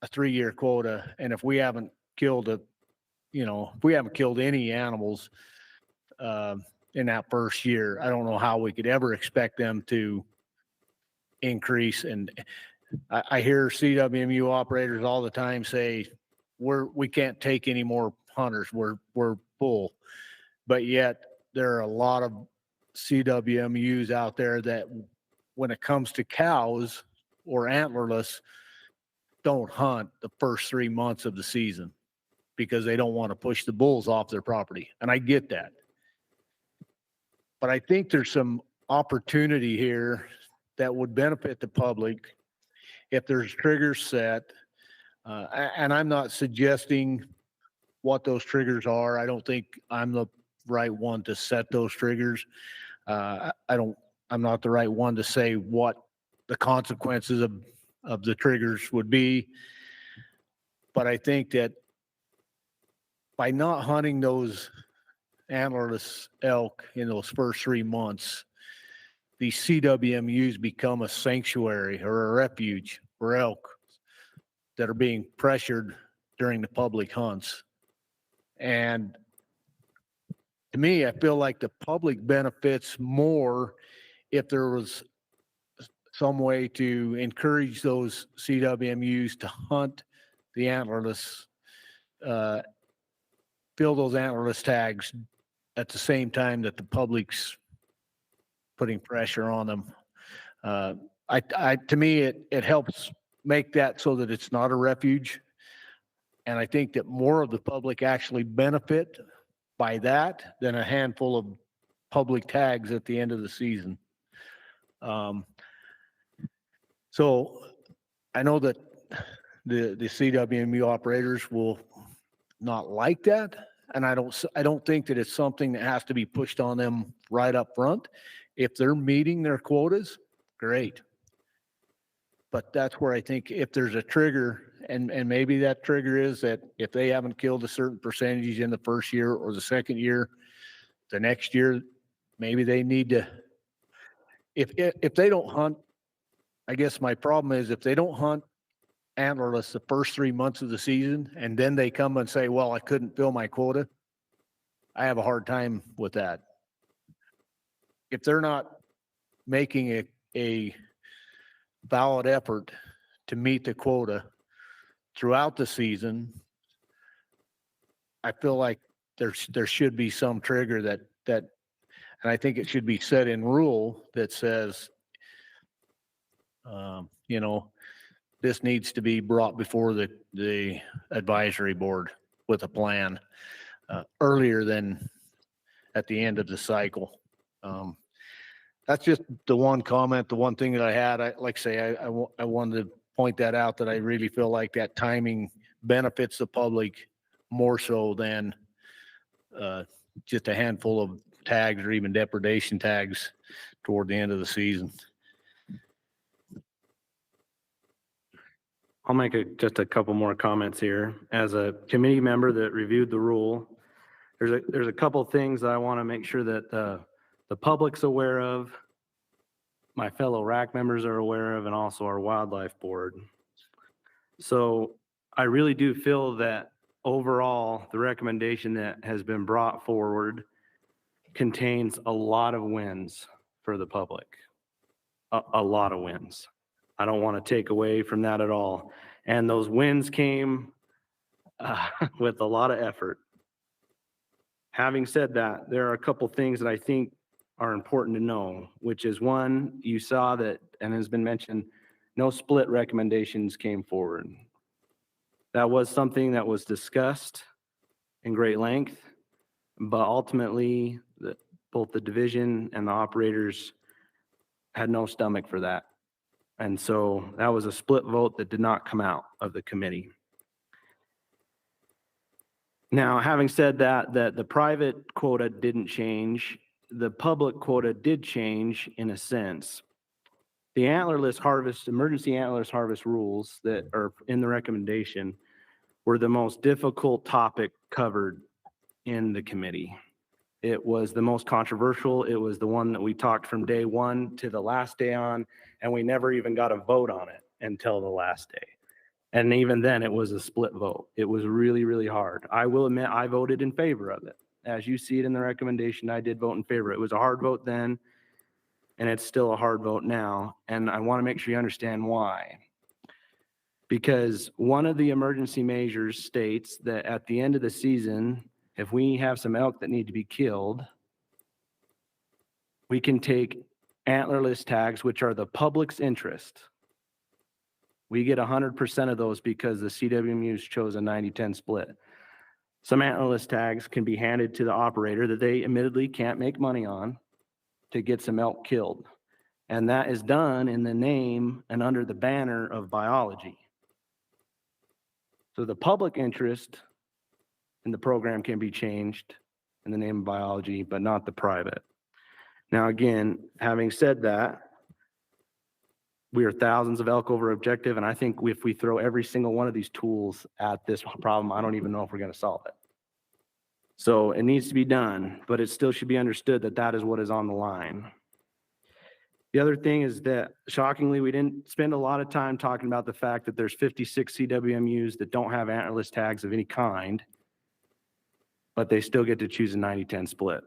A: a 3-year quota, and if we haven't killed if we haven't killed any animals in that first year, I don't know how we could ever expect them to increase. And I hear CWMU operators all the time say, we can't take any more hunters. We're full. But yet there are a lot of CWMUs out there that when it comes to cows or antlerless, don't hunt the first 3 months of the season because they don't want to push the bulls off their property. And I get that. But I think there's some opportunity here that would benefit the public if there's triggers set. And I'm not suggesting what those triggers are. I don't think I'm the right one to set those triggers. I'm not the right one to say what the consequences of the triggers would be. But I think that by not hunting those antlerless elk in those first 3 months, these CWMUs become a sanctuary or a refuge for elk that are being pressured during the public hunts. And to me, I feel like the public benefits more if there was some way to encourage those CWMUs to hunt the antlerless, fill those antlerless tags at the same time that the public's putting pressure on them. To me, it helps make that so that it's not a refuge. And I think that more of the public actually benefit by that than a handful of public tags at the end of the season. So I know that the CWMU operators will not like that. And I don't think that it's something that has to be pushed on them right up front. If they're meeting their quotas, great. But that's where I think if there's a trigger, and maybe that trigger is that if they haven't killed a certain percentage in the first year or the second year, the next year, maybe they need to, if they don't hunt, I guess my problem is if they don't hunt antlerless the first 3 months of the season, and then they come and say, well, I couldn't fill my quota, I have a hard time with that. If they're not making a valid effort to meet the quota throughout the season, I feel like there should be some trigger that, and I think it should be set in rule that says, this needs to be brought before the advisory board with a plan earlier than at the end of the cycle. That's just the one comment, the one thing that I had. I wanted to point that out, that I really feel like that timing benefits the public more so than just a handful of tags or even depredation tags toward the end of the season.
F: I'll make just a couple more comments here. As a committee member that reviewed the rule, there's a couple things that I want to make sure that the public's aware of, my fellow RAC members are aware of, and also our wildlife board. So I really do feel that overall, the recommendation that has been brought forward contains a lot of wins for the public. A lot of wins. I don't want to take away from that at all. And those wins came with a lot of effort. Having said that, there are a couple things that I think are important to know, which is one, you saw that, and has been mentioned, no split recommendations came forward. That was something that was discussed in great length, but ultimately both the division and the operators had no stomach for that. And so that was a split vote that did not come out of the committee. Now, having said that the private quota didn't change, the public quota did change in a sense. The antlerless harvest, emergency antlerless harvest rules that are in the recommendation were the most difficult topic covered in the committee. It was the most controversial. It was the one that we talked from day one to the last day on, and we never even got a vote on it until the last day. And even then it was a split vote. It was really, really hard. I will admit I voted in favor of it. As you see it in the recommendation, I did vote in favor. It was a hard vote then, and it's still a hard vote now. And I want to make sure you understand why. Because one of the emergency measures states that at the end of the season, if we have some elk that need to be killed, we can take antlerless tags, which are the public's interest. We get 100% of those because the CWMUs chose a 90-10 split. Some antlerless tags can be handed to the operator that they admittedly can't make money on to get some elk killed. And that is done in the name and under the banner of biology. So the public interest in the program can be changed in the name of biology, but not the private. Now, again, having said that, we are thousands of elk over objective, and I think if we throw every single one of these tools at this problem, I don't even know if we're going to solve it. So it needs to be done, but it still should be understood that that is what is on the line. The other thing is that shockingly, we didn't spend a lot of time talking about the fact that there's 56 CWMUs that don't have antlerless tags of any kind, but they still get to choose a 90-10 split.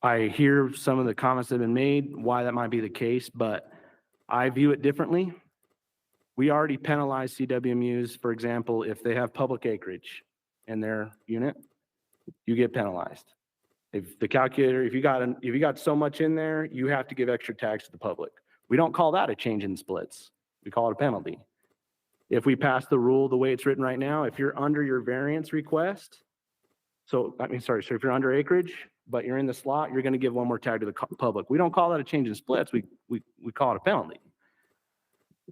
F: I hear some of the comments that have been made, why that might be the case, but I view it differently. We already penalize CWMUs, for example, if they have public acreage in their unit, you get penalized. If the calculator, if you got so much in there, you have to give extra tags to the public. We don't call that a change in splits. We call it a penalty. If we pass the rule the way it's written right now, if you're under your variance request, so if you're under acreage, but you're in the slot, you're going to give one more tag to the public. We don't call that a change in splits. We call it a penalty.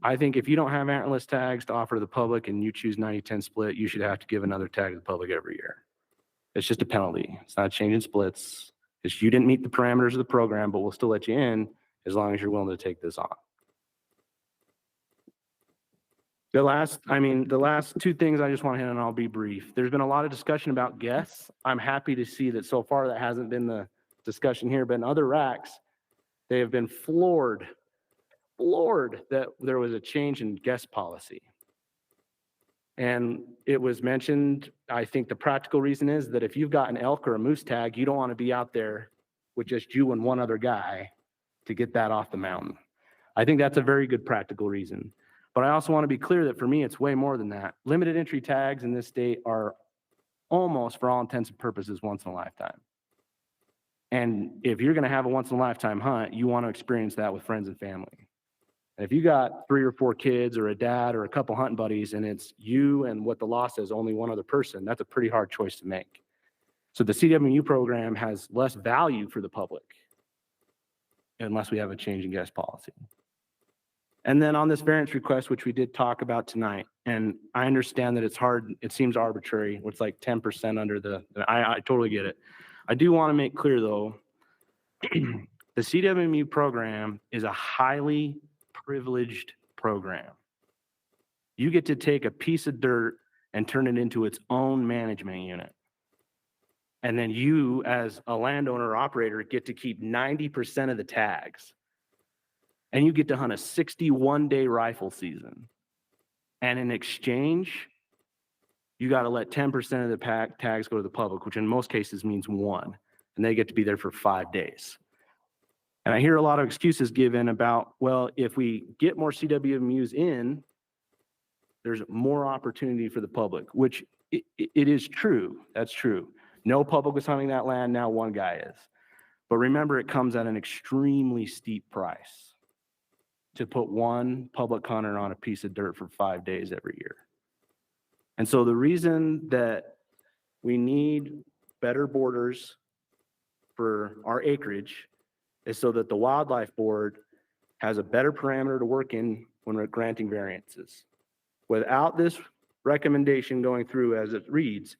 F: I think if you don't have antlerless tags to offer to the public and you choose 90-10 split, you should have to give another tag to the public every year. It's just a penalty. It's not a change in splits. It's you didn't meet the parameters of the program, but we'll still let you in as long as you're willing to take this on. The last two things I just want to hit on, I'll be brief. There's been a lot of discussion about guests. I'm happy to see that so far that hasn't been the discussion here, but in other RACs, they have been floored that there was a change in guest policy. And it was mentioned, I think the practical reason is that if you've got an elk or a moose tag, you don't want to be out there with just you and one other guy to get that off the mountain. I think that's a very good practical reason. But I also want to be clear that for me, it's way more than that. Limited entry tags in this state are almost, for all intents and purposes, once in a lifetime. And if you're going to have a once in a lifetime hunt, you want to experience that with friends and family. And if you got 3 or 4 kids or a dad or a couple hunting buddies and it's you and what the law says, only one other person, that's a pretty hard choice to make. So the CWMU program has less value for the public unless we have a change in guest policy. And then on this variance request, which we did talk about tonight, and I understand that it's hard, it seems arbitrary, it's like 10% under I totally get it. I do want to make clear though, the CWMU program is a highly privileged program. You get to take a piece of dirt and turn it into its own management unit. And then you, as a landowner or operator, get to keep 90% of the tags. And you get to hunt a 61-day rifle season. And in exchange, you got to let 10% of the tags go to the public, which in most cases means 1. And they get to be there for 5 days. And I hear a lot of excuses given about, well, if we get more CWMUs in, there's more opportunity for the public, which it is true. That's true. No public is hunting that land. Now one guy is. But remember, it comes at an extremely steep price to put one public hunter on a piece of dirt for 5 days every year. And so the reason that we need better borders for our acreage is so that the wildlife board has a better parameter to work in when we're granting variances. Without this recommendation going through as it reads,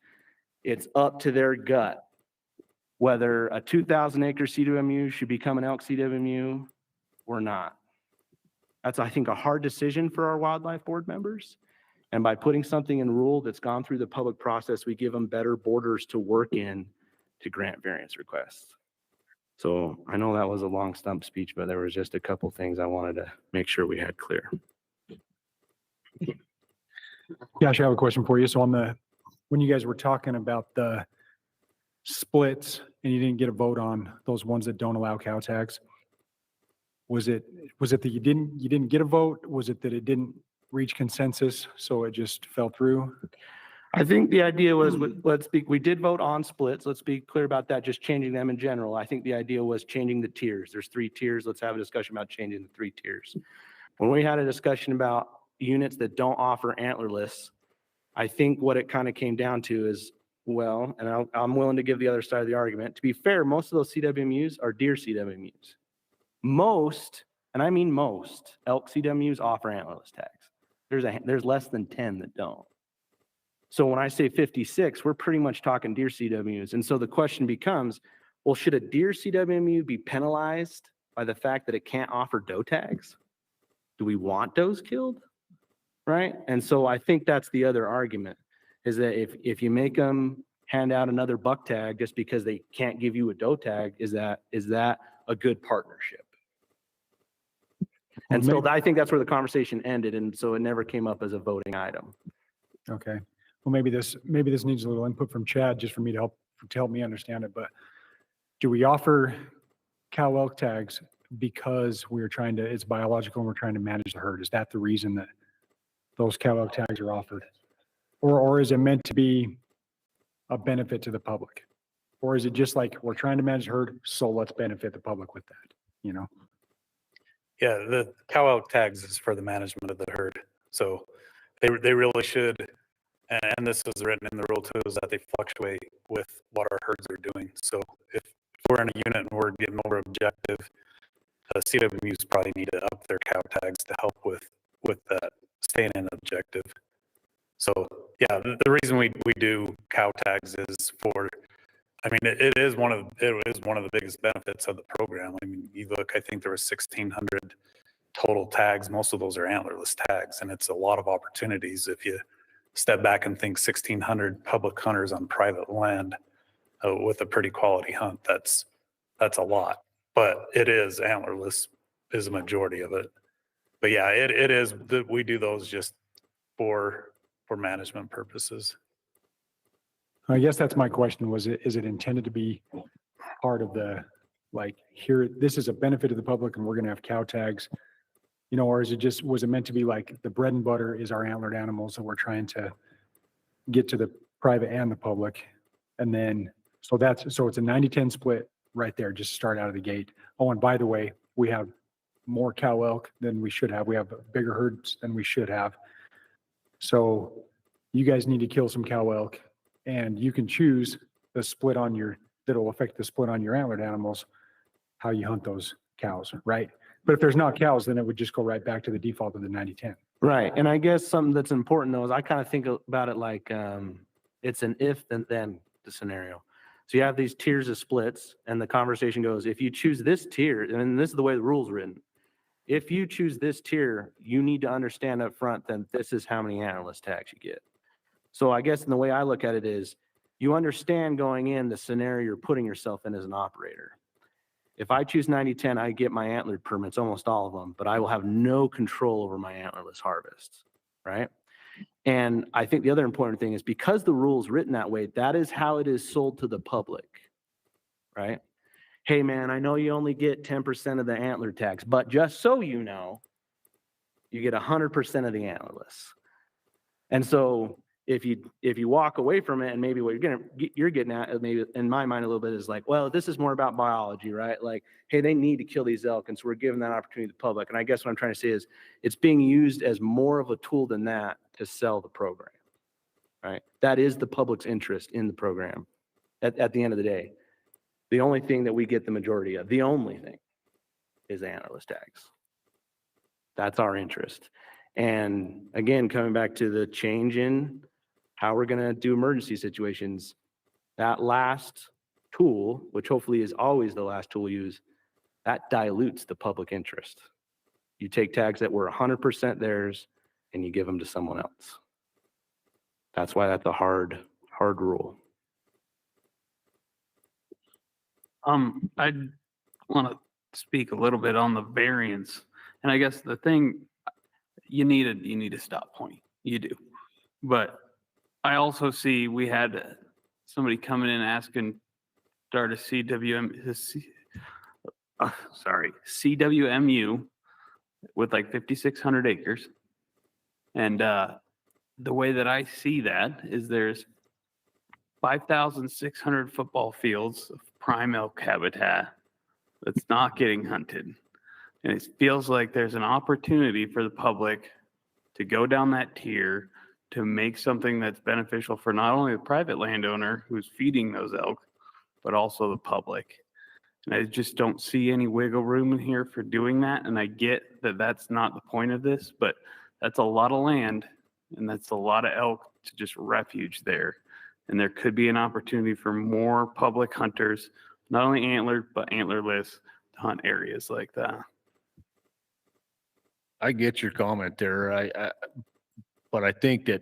F: it's up to their gut whether a 2,000 acre CWMU should become an elk CWMU or not. That's, I think, a hard decision for our wildlife board members. And by putting something in rule that's gone through the public process, we give them better borders to work in to grant variance requests. So I know that was a long stump speech, but there was just a couple things I wanted to make sure we had clear.
D: Josh, I have a question for you. So when you guys were talking about the splits and you didn't get a vote on those ones that don't allow cow tags, was it that you didn't get a vote? Was it that it didn't reach consensus, so it just fell through?
F: I think the idea was, we did vote on splits. Let's be clear about that, just changing them in general. I think the idea was changing the tiers. There's 3 tiers. Let's have a discussion about changing the 3 tiers. When we had a discussion about units that don't offer antlerless, I think what it kind of came down to is, well, and I'm willing to give the other side of the argument. To be fair, most of those CWMUs are deer CWMUs. Most, and I mean most, elk CWMUs offer antlerless tags. There's less than 10 that don't. So when I say 56, we're pretty much talking deer CWMUs. And so the question becomes, well, should a deer CWMU be penalized by the fact that it can't offer doe tags? Do we want does killed? Right? And so I think that's the other argument, is that if you make them hand out another buck tag just because they can't give you a doe tag, is that a good partnership. And so I think that's where the conversation ended. And so it never came up as a voting item.
D: Okay. Well, maybe this needs a little input from Chad, just for me to help me understand it. But do we offer cow elk tags because it's biological and we're trying to manage the herd? Is that the reason that those cow elk tags are offered? Or is it meant to be a benefit to the public? Or is it just like, we're trying to manage the herd, so let's benefit the public with that, you know?
M: Yeah, the cow elk tags is for the management of the herd. So they really should, and this is written in the rule too, is that they fluctuate with what our herds are doing. So if we're in a unit and we're getting over objective, CWMUs probably need to up their cow tags to help with that staying in objective. So yeah, the reason we do cow tags is for, I mean, it is one of the biggest benefits of the program. I mean, you look, I think there was 1,600 total tags. Most of those are antlerless tags, and it's a lot of opportunities. If you step back and think 1,600 public hunters on private land with a pretty quality hunt, that's a lot. But it is antlerless is a majority of it. But yeah, it is that we do those just for management purposes.
D: I guess that's my question, is it intended to be part of the, like, here, this is a benefit to the public and we're going to have cow tags, you know, or was it meant to be like the bread and butter is our antlered animals that we're trying to get to the private and the public? And then, so it's a 90-10 split right there, just start out of the gate. Oh, and by the way, we have more cow elk than we should have. We have bigger herds than we should have. So you guys need to kill some cow elk, and you can choose the split that'll affect the split on your antlered animals, how you hunt those cows, right? But if there's not cows, then it would just go right back to the default of the 90-10.
F: Right. And I guess something that's important though is I kind of think about it like it's an if and then the scenario. So you have these tiers of splits, and the conversation goes, if you choose this tier, and this is the way the rule's written, if you choose this tier, you need to understand up front that this is how many antlerless tags you get. So I guess in the way I look at it is, you understand going in the scenario you're putting yourself in as an operator. If I choose 90-10, I get my antlered permits, almost all of them, but I will have no control over my antlerless harvests, right? And I think the other important thing is, because the rule is written that way, that is how it is sold to the public, right? Hey man, I know you only get 10% of the antler tags, but just so you know, you get 100% of the antlerless. And so if you walk away from it, and maybe what you're getting at, maybe in my mind a little bit, is like, well, this is more about biology, right? Like, hey, they need to kill these elk, and so we're giving that opportunity to the public. And I guess what I'm trying to say is, it's being used as more of a tool than that to sell the program, right? That is the public's interest in the program at the end of the day. The only thing that we get the majority of, the only thing, is antlerless tags. That's our interest. And again, coming back to the change in how we're going to do emergency situations, that last tool, which hopefully is always the last tool used, that dilutes the public interest. You take tags that were 100% theirs and you give them to someone else. That's why that's a hard rule.
E: I want to speak a little bit on the variance, and I guess the thing, you need a stop point, you do. But I also see we had somebody coming in asking start a CWMU with like 5,600 acres, and the way that I see that is there's 5,600 football fields of prime elk habitat that's not getting hunted. And it feels like there's an opportunity for the public to go down that tier to make something that's beneficial for not only the private landowner who's feeding those elk, but also the public. And I just don't see any wiggle room in here for doing that. And I get that that's not the point of this, but that's a lot of land, and that's a lot of elk to just refuge there. And there could be an opportunity for more public hunters, not only antlered, but antlerless, to hunt areas like that.
A: I get your comment there. But I think that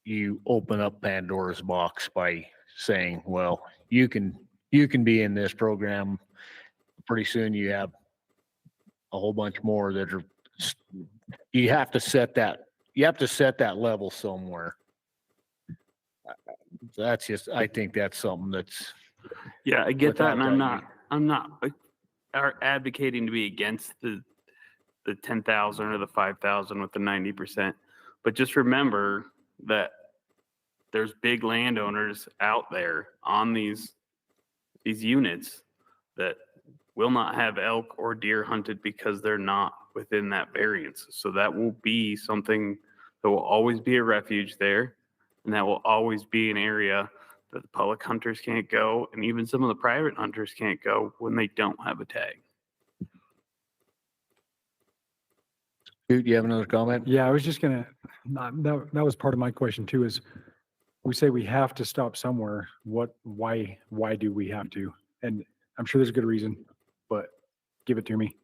A: you open up Pandora's box by saying, well, you can be in this program pretty soon you have a whole bunch more that are, you have to set that level somewhere. That's just, I think that's something that's,
E: Yeah, I get that,
A: Without
E: and
A: that,
E: I'm not advocating to be against the 10,000 or the 5,000 with the 90%. But just remember that there's big landowners out there on these units that will not have elk or deer hunted because they're not within that variance. So that will be something that will always be a refuge there, and that will always be an area that the public hunters can't go, and even some of the private hunters can't go when they don't have a tag.
A: dude, you have another comment?
D: Yeah, I was just gonna, that was part of my question too, is we say we have to stop somewhere. Why do we have to? And I'm sure there's a good reason, but give it to me.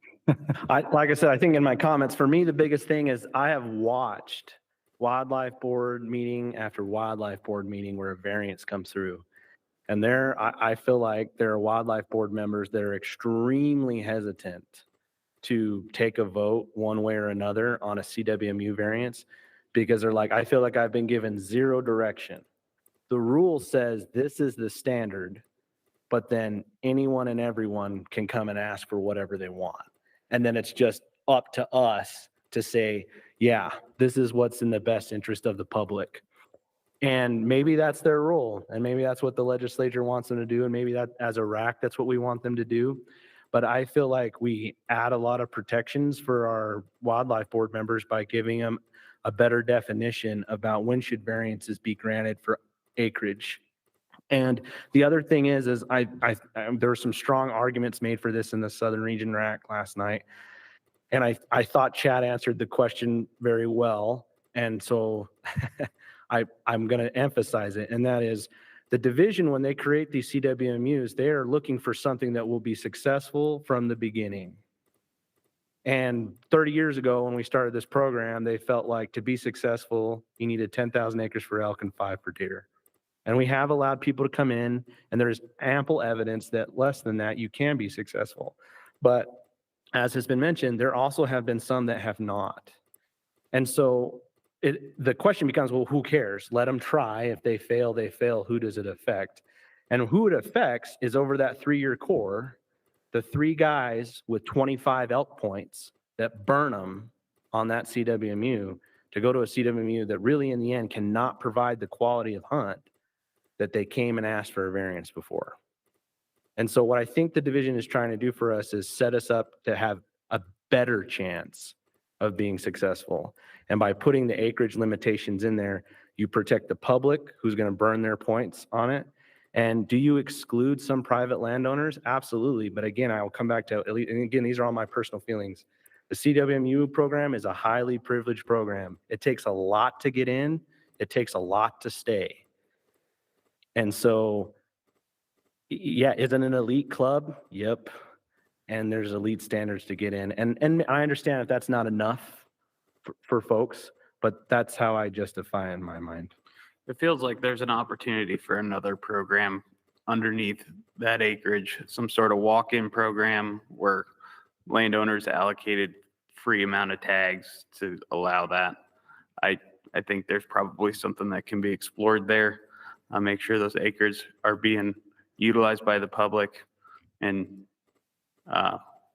F: Like I said, I think in my comments, for me, the biggest thing is I have watched wildlife board meeting after wildlife board meeting where a variance comes through. And I feel like there are wildlife board members that are extremely hesitant to take a vote one way or another on a CWMU variance because they're like, I feel like I've been given zero direction. The rule says this is the standard, but then anyone and everyone can come and ask for whatever they want. And then it's just up to us to say, yeah, this is what's in the best interest of the public. And maybe that's their role. And maybe that's what the legislature wants them to do. And maybe that as a RAC, that's what we want them to do. But I feel like we add a lot of protections for our wildlife board members by giving them a better definition about when should variances be granted for acreage. And the other thing is there were some strong arguments made for this in the Southern Region RAC last night. And I thought Chad answered the question very well. And so I'm going to emphasize it. And that is the division, when they create these CWMUs, they are looking for something that will be successful from the beginning. And 30 years ago, when we started this program, they felt like to be successful, you needed 10,000 acres for elk and 5 for deer. And we have allowed people to come in, and there's ample evidence that less than that, you can be successful. But as has been mentioned, there also have been some that have not. And so the question becomes, well, who cares? Let them try. If they fail, they fail. Who does it affect? And who it affects is over that 3-year core, the 3 guys with 25 elk points that burn them on that CWMU to go to a CWMU that really in the end cannot provide the quality of hunt that they came and asked for a variance before. And so what I think the division is trying to do for us is set us up to have a better chance of being successful. And by putting the acreage limitations in there, you protect the public who's going to burn their points on it. And do you exclude some private landowners? Absolutely. But again, I will come back to, and again, these are all my personal feelings. The CWMU program is a highly privileged program. It takes a lot to get in. It takes a lot to stay. And so, yeah, is it an elite club? Yep. And there's elite standards to get in. And I understand that that's not enough for folks, but that's how I justify it in my mind.
E: It feels like there's an opportunity for another program underneath that acreage, some sort of walk-in program where landowners allocated free amount of tags to allow that. I think there's probably something that can be explored there. Make sure those acres are being utilized by the public and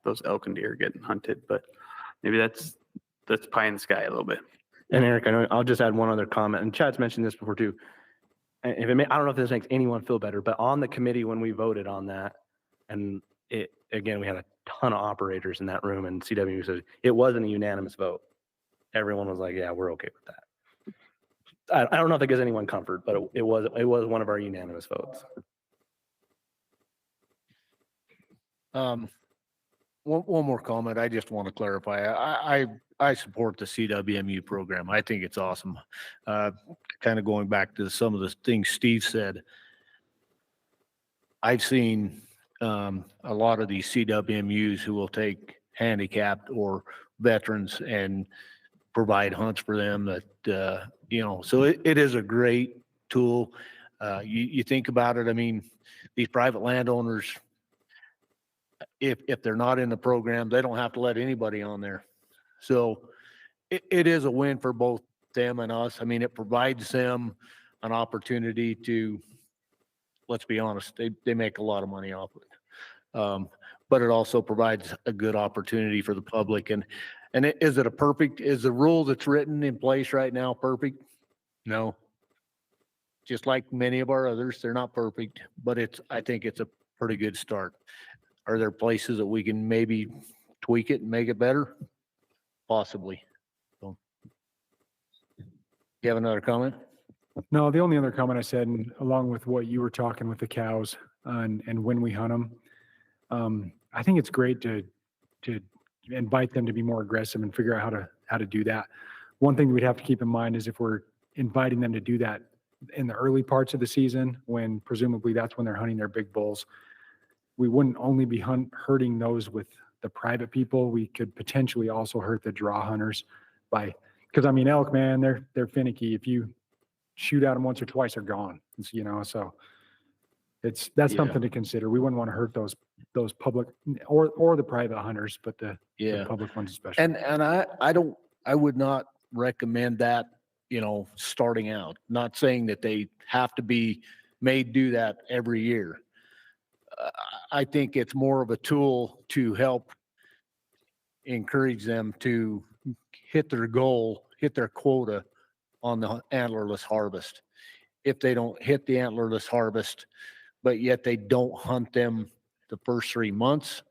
E: those elk and deer are getting hunted. But maybe that's pie in the sky a little bit.
F: And Eric, I know I'll just add one other comment, and Chad's mentioned this before too. And if I don't know if this makes anyone feel better, but on the committee when we voted on that, and again, we had a ton of operators in that room, and CW said it wasn't a unanimous vote. Everyone was like, "Yeah, we're okay with that." I don't know if that gives anyone comfort, but it was one of our unanimous votes.
A: One more comment. I just want to clarify. I support the CWMU program. I think it's awesome. Kind of going back to some of the things Steve said. I've seen a lot of these CWMUs who will take handicapped or veterans and provide hunts for them that, so it is a great tool. You think about it. I mean, these private landowners, if they're not in the program, they don't have to let anybody on there. So it is a win for both them and us. I mean, it provides them an opportunity to, let's be honest, they make a lot of money off of it. But it also provides a good opportunity for the public. And is the rule that's written in place right now perfect? No. Just like many of our others, they're not perfect, but I think it's a pretty good start. Are there places that we can maybe tweak it and make it better? Possibly. So, you have another comment?
D: No, the only other comment I said, and along with what you were talking with the cows and when we hunt them, I think it's great to invite them to be more aggressive and figure out how to do that. One thing we'd have to keep in mind is if we're inviting them to do that in the early parts of the season, when presumably that's when they're hunting their big bulls, we wouldn't only be hurting those with the private people. We could potentially also hurt the draw hunters because I mean, elk, man, they're finicky. If you shoot at them once or twice, they're gone. So that's something to consider. We wouldn't want to hurt those public or the private hunters, but the public ones especially.
A: And I would not recommend that, starting out. Not saying that they have to be made do that every year. I think it's more of a tool to help encourage them to hit their goal, hit their quota on the antlerless harvest. If they don't hit the antlerless harvest, but yet they don't hunt them the first 3 months,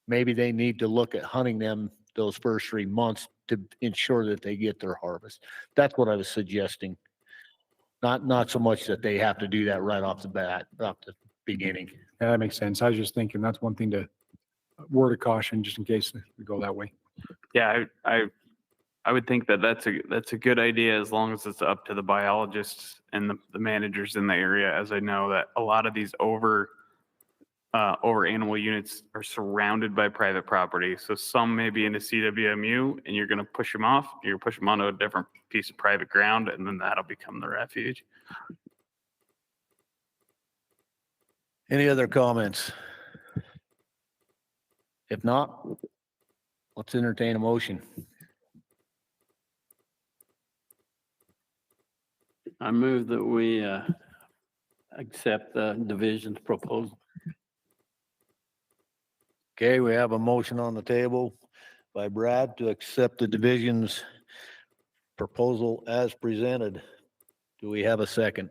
A: maybe they need to look at hunting them those first 3 months to ensure that they get their harvest. That's what I was suggesting. Not so much that they have to do that right off the bat, off the beginning.
D: Yeah, that makes sense. I was just thinking that's one thing to word of caution, just in case we go that way.
E: Yeah, I would think that's a good idea as long as it's up to the biologists and the managers in the area, as I know that a lot of these over animal units are surrounded by private property. So some may be in a CWMU and you're going to push them off, you're push them onto a different piece of private ground, and then that'll become the refuge.
A: Any other comments? If not, let's entertain a motion.
I: I move that we accept the division's proposal.
A: Okay, we have a motion on the table by Brad to accept the division's proposal as presented. Do we have a second?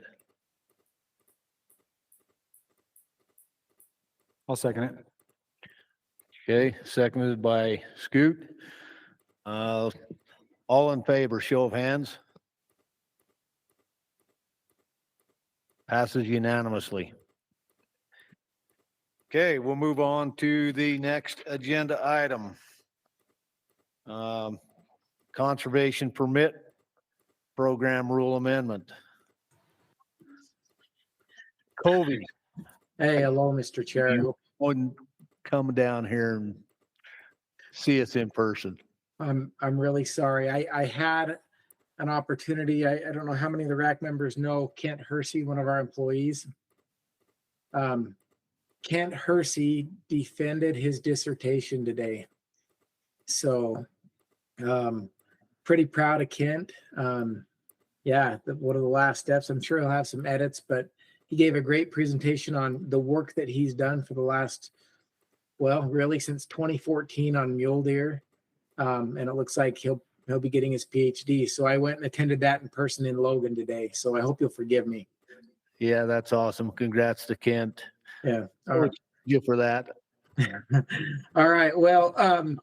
D: I'll second it.
A: Okay, seconded by Scoot. All in favor, show of hands. Passes unanimously. Okay, we'll move on to the next agenda item. Conservation Permit Program Rule Amendment. Colby.
P: Hey, hello, Mr. Chair.
A: Wouldn't come down here and see us in person.
P: I'm really sorry. I had an opportunity. I don't know how many of the RAC members know Kent Hersey, one of our employees. Kent Hersey defended his dissertation today. So pretty proud of Kent. Yeah, one of the last steps. I'm sure he'll have some edits, but he gave a great presentation on the work that he's done for the last, well, really since 2014 on mule deer. And it looks like he'll be getting his PhD. So I went and attended that in person in Logan today. So I hope you'll forgive me.
A: Yeah, that's awesome. Congrats to Kent.
P: Yeah.
A: Thank you for that.
P: All right. Well,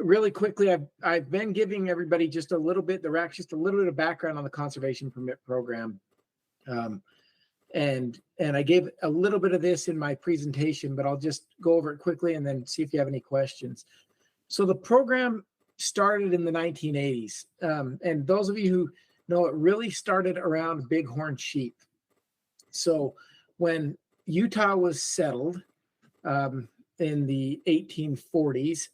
P: really quickly, I've been giving everybody just a little bit, the RAC, just a little bit of background on the conservation permit program. And I gave a little bit of this in my presentation, but I'll just go over it quickly and then see if you have any questions. So the program started in the 1980s. And those of you who know, it really started around bighorn sheep. So when Utah was settled in the 1840s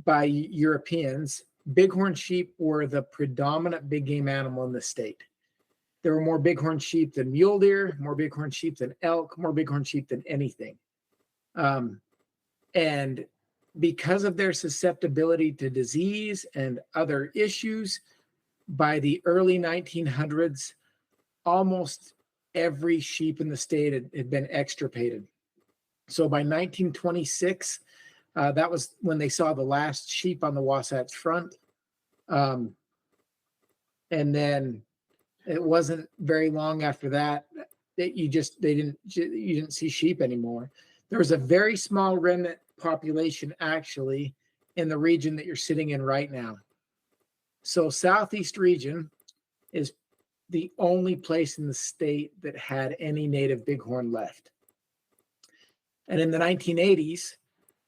P: by Europeans, bighorn sheep were the predominant big game animal in the state. There were more bighorn sheep than mule deer, more bighorn sheep than elk, more bighorn sheep than anything. And because of their susceptibility to disease and other issues, by the early 1900s, almost every sheep in the state had been extirpated. So by 1926, that was when they saw the last sheep on the Wasatch Front. And then it wasn't very long after that that you didn't see sheep anymore. There was a very small remnant population actually in the region that you're sitting in right now. So Southeast region is the only place in the state that had any native bighorn left. And in the 1980s,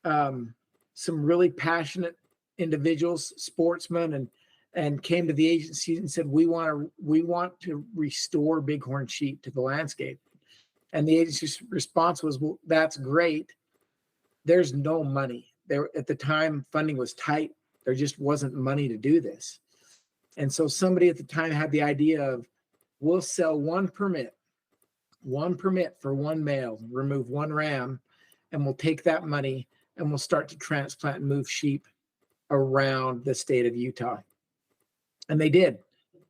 P: some really passionate individuals, sportsmen, and came to the agency and said, we want to restore bighorn sheep to the landscape. And the agency's response was, well, that's great. There's no money. There at the time, funding was tight. There just wasn't money to do this. And so somebody at the time had the idea of, we'll sell one permit for one male, remove one ram, and we'll take that money and we'll start to transplant and move sheep around the state of Utah. And they did.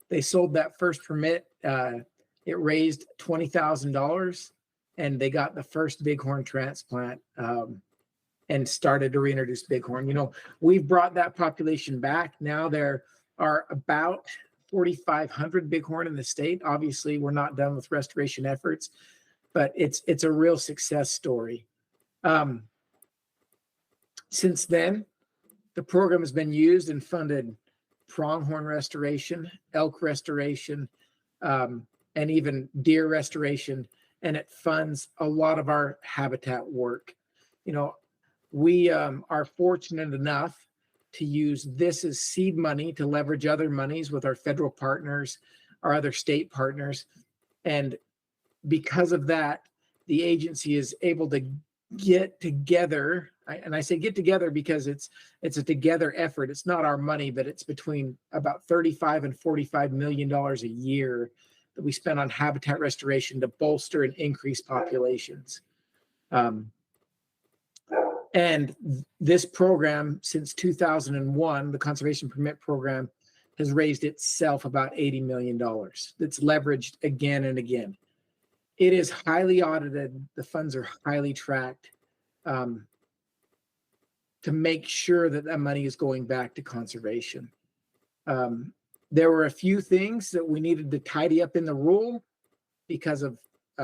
P: They sold that first permit. It raised $20,000 and they got the first bighorn transplant and started to reintroduce bighorn. You know, we've brought that population back. Now there are about 4,500 bighorn in the state. Obviously, we're not done with restoration efforts, but it's a real success story. Since then, the program has been used and funded pronghorn restoration, elk restoration, and even deer restoration, and it funds a lot of our habitat work. You know, we are fortunate enough to use this as seed money to leverage other monies with our federal partners, our other state partners. And because of that, the agency is able to get together, and I say get together because it's a together effort. It's not our money, but it's between about $35 and $45 million a year that we spend on habitat restoration to bolster and increase populations. And this program, since 2001, the Conservation Permit Program, has raised itself about $80 million. That's leveraged again and again. It is highly audited. The funds are highly tracked to make sure that that money is going back to conservation. There were a few things that we needed to tidy up in the rule because of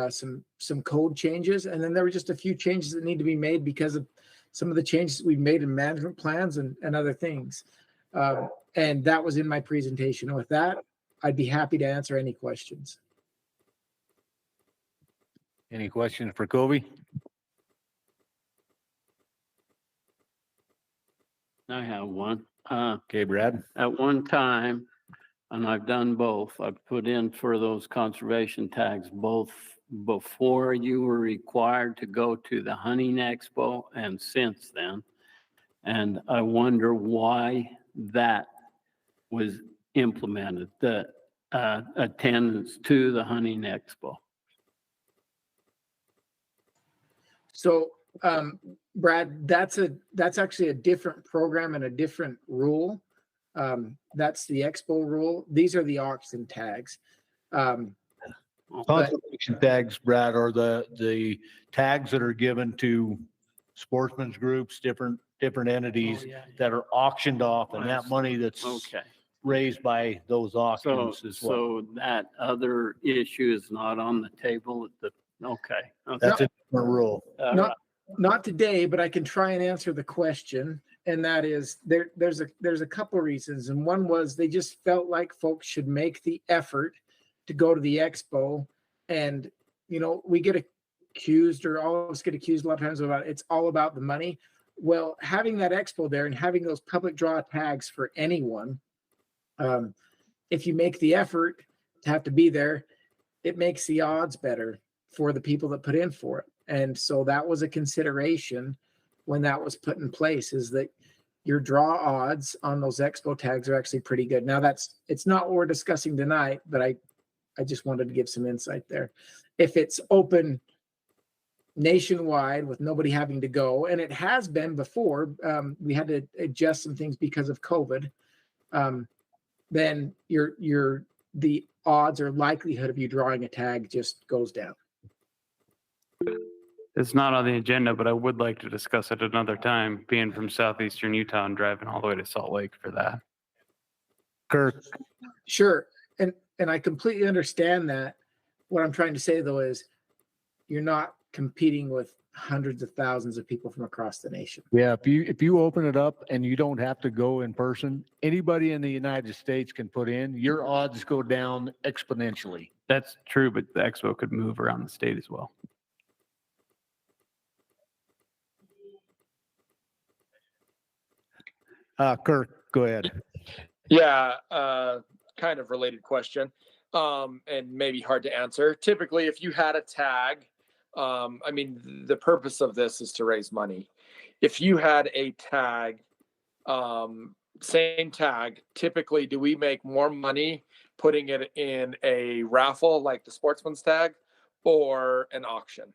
P: some code changes. And then there were just a few changes that need to be made because of some of the changes we've made in management plans and other things. And that was in my presentation. With that, I'd be happy to answer any questions.
A: Any questions for Kobe?
I: I have one.
A: Okay, Brad.
I: At one time, and I've done both, I've put in for those conservation tags, both before you were required to go to the hunting expo and since then. And I wonder why that was implemented, the attendance to the hunting expo.
P: So, Brad, that's actually a different program and a different rule. That's the expo rule. These are the auction tags.
A: Conservation tags, Brad, are the tags that are given to sportsmen's groups, different entities that are auctioned off, and that money that's raised by those auctions as well.
I: So that other issue is not on the table at the,
A: That's a different rule.
P: Not today, but I can try and answer the question. And that is there's a couple of reasons. And one was they just felt like folks should make the effort to go to the expo. And, you know, we get accused, or all of us get accused a lot of times about it's all about the money. Well, having that expo there and having those public draw tags for anyone, if you make the effort to have to be there, it makes the odds better for the people that put in for it. And so that was a consideration when that was put in place, is that your draw odds on those expo tags are actually pretty good. Now it's not what we're discussing tonight, but I just wanted to give some insight there. If it's open nationwide with nobody having to go, and it has been before, we had to adjust some things because of COVID, then the odds or likelihood of you drawing a tag just goes down.
E: It's not on the agenda, but I would like to discuss it another time, being from Southeastern Utah and driving all the way to Salt Lake for that.
A: Kirk,
P: Sure, and I completely understand that. What I'm trying to say though is you're not competing with hundreds of thousands of people from across the nation.
A: yeah, if you open it up and you don't have to go in person, anybody in the United States can put in, your odds go down exponentially.
E: That's true, but the expo could move around the state as well.
A: Kirk, go ahead.
C: Yeah, kind of related question, and maybe hard to answer. Typically, if you had a tag, I mean, the purpose of this is to raise money. If you had a tag, same tag, typically, do we make more money putting it in a raffle like the sportsman's tag or an auction?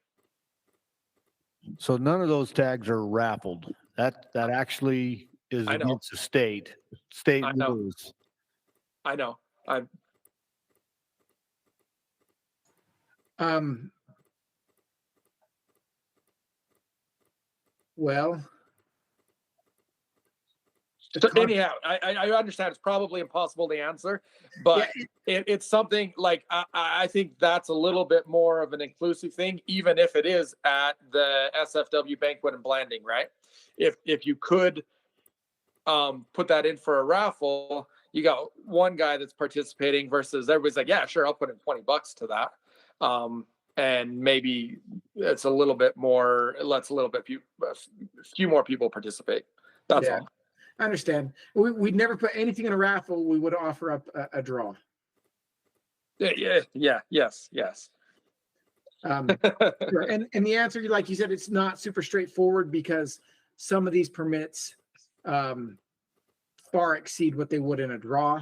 A: So none of those tags are raffled. That actually is
C: I know.
A: against the state
C: I know.
A: rules.
C: I know.
P: Well,
C: So anyhow, I understand it's probably impossible to answer, but it's something like I think that's a little bit more of an inclusive thing, even if it is at the SFW banquet and blanding, right? If you could put that in for a raffle, you got one guy that's participating versus everybody's like, yeah, sure, I'll put in $20 to that. And maybe it's a little bit more, lets a few more people participate. That's all.
P: I understand. We'd never put anything in a raffle. We would offer up a draw.
C: Yes.
P: Sure. And the answer, like you said, it's not super straightforward because some of these permits far exceed what they would in a draw,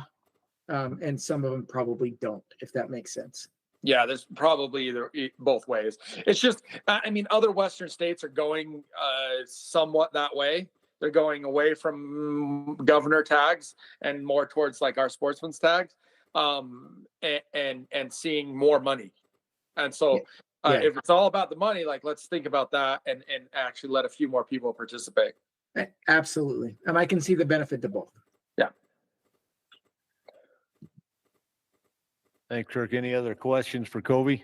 P: and some of them probably don't, if that makes sense.
C: Yeah, there's probably both ways. It's just, I mean, other Western states are going somewhat that way. They're going away from governor tags and more towards like our sportsman's tags, and seeing more money. And so if it's all about the money, like let's think about that and actually let a few more people participate.
P: Absolutely. And I can see the benefit to both.
C: Yeah.
A: Thanks, Kirk. Any other questions for Covey?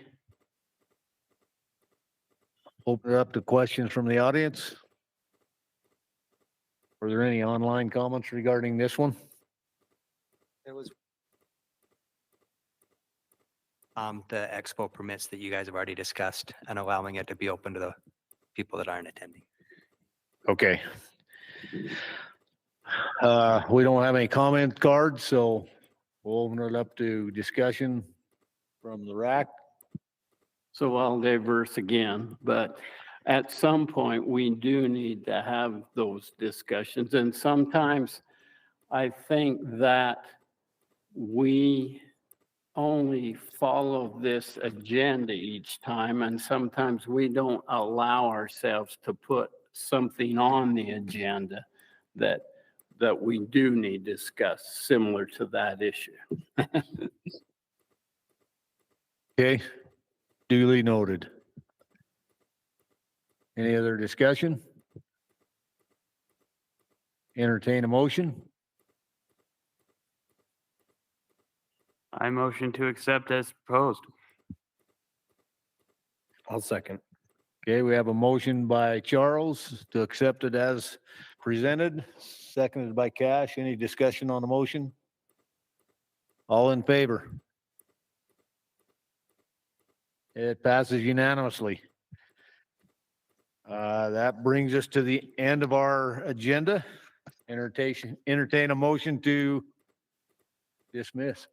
A: Open it up to questions from the audience. Are there any online comments regarding this one?
N: There was the expo permits that you guys have already discussed and allowing it to be open to the people that aren't attending.
A: Okay. We don't have any comment cards, so we'll open it up to discussion from the RAC.
I: So I'll diverse again, but at some point, we do need to have those discussions. And sometimes I think that we only follow this agenda each time, and sometimes we don't allow ourselves to put something on the agenda that we do need to discuss similar to that issue.
A: Okay, duly noted. Any other discussion? Entertain a motion?
E: I motion to accept as proposed.
F: I'll second.
A: Okay, we have a motion by Charles to accept it as presented, seconded by Cash. Any discussion on the motion? All in favor? It passes unanimously. That brings us to the end of our agenda. Entertain a motion to dismiss.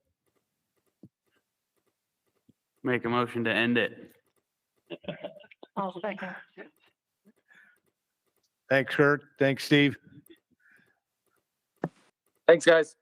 E: Make a motion to end it.
H: I'll second.
A: Thanks, Kurt. Thanks, Steve.
C: Thanks, guys.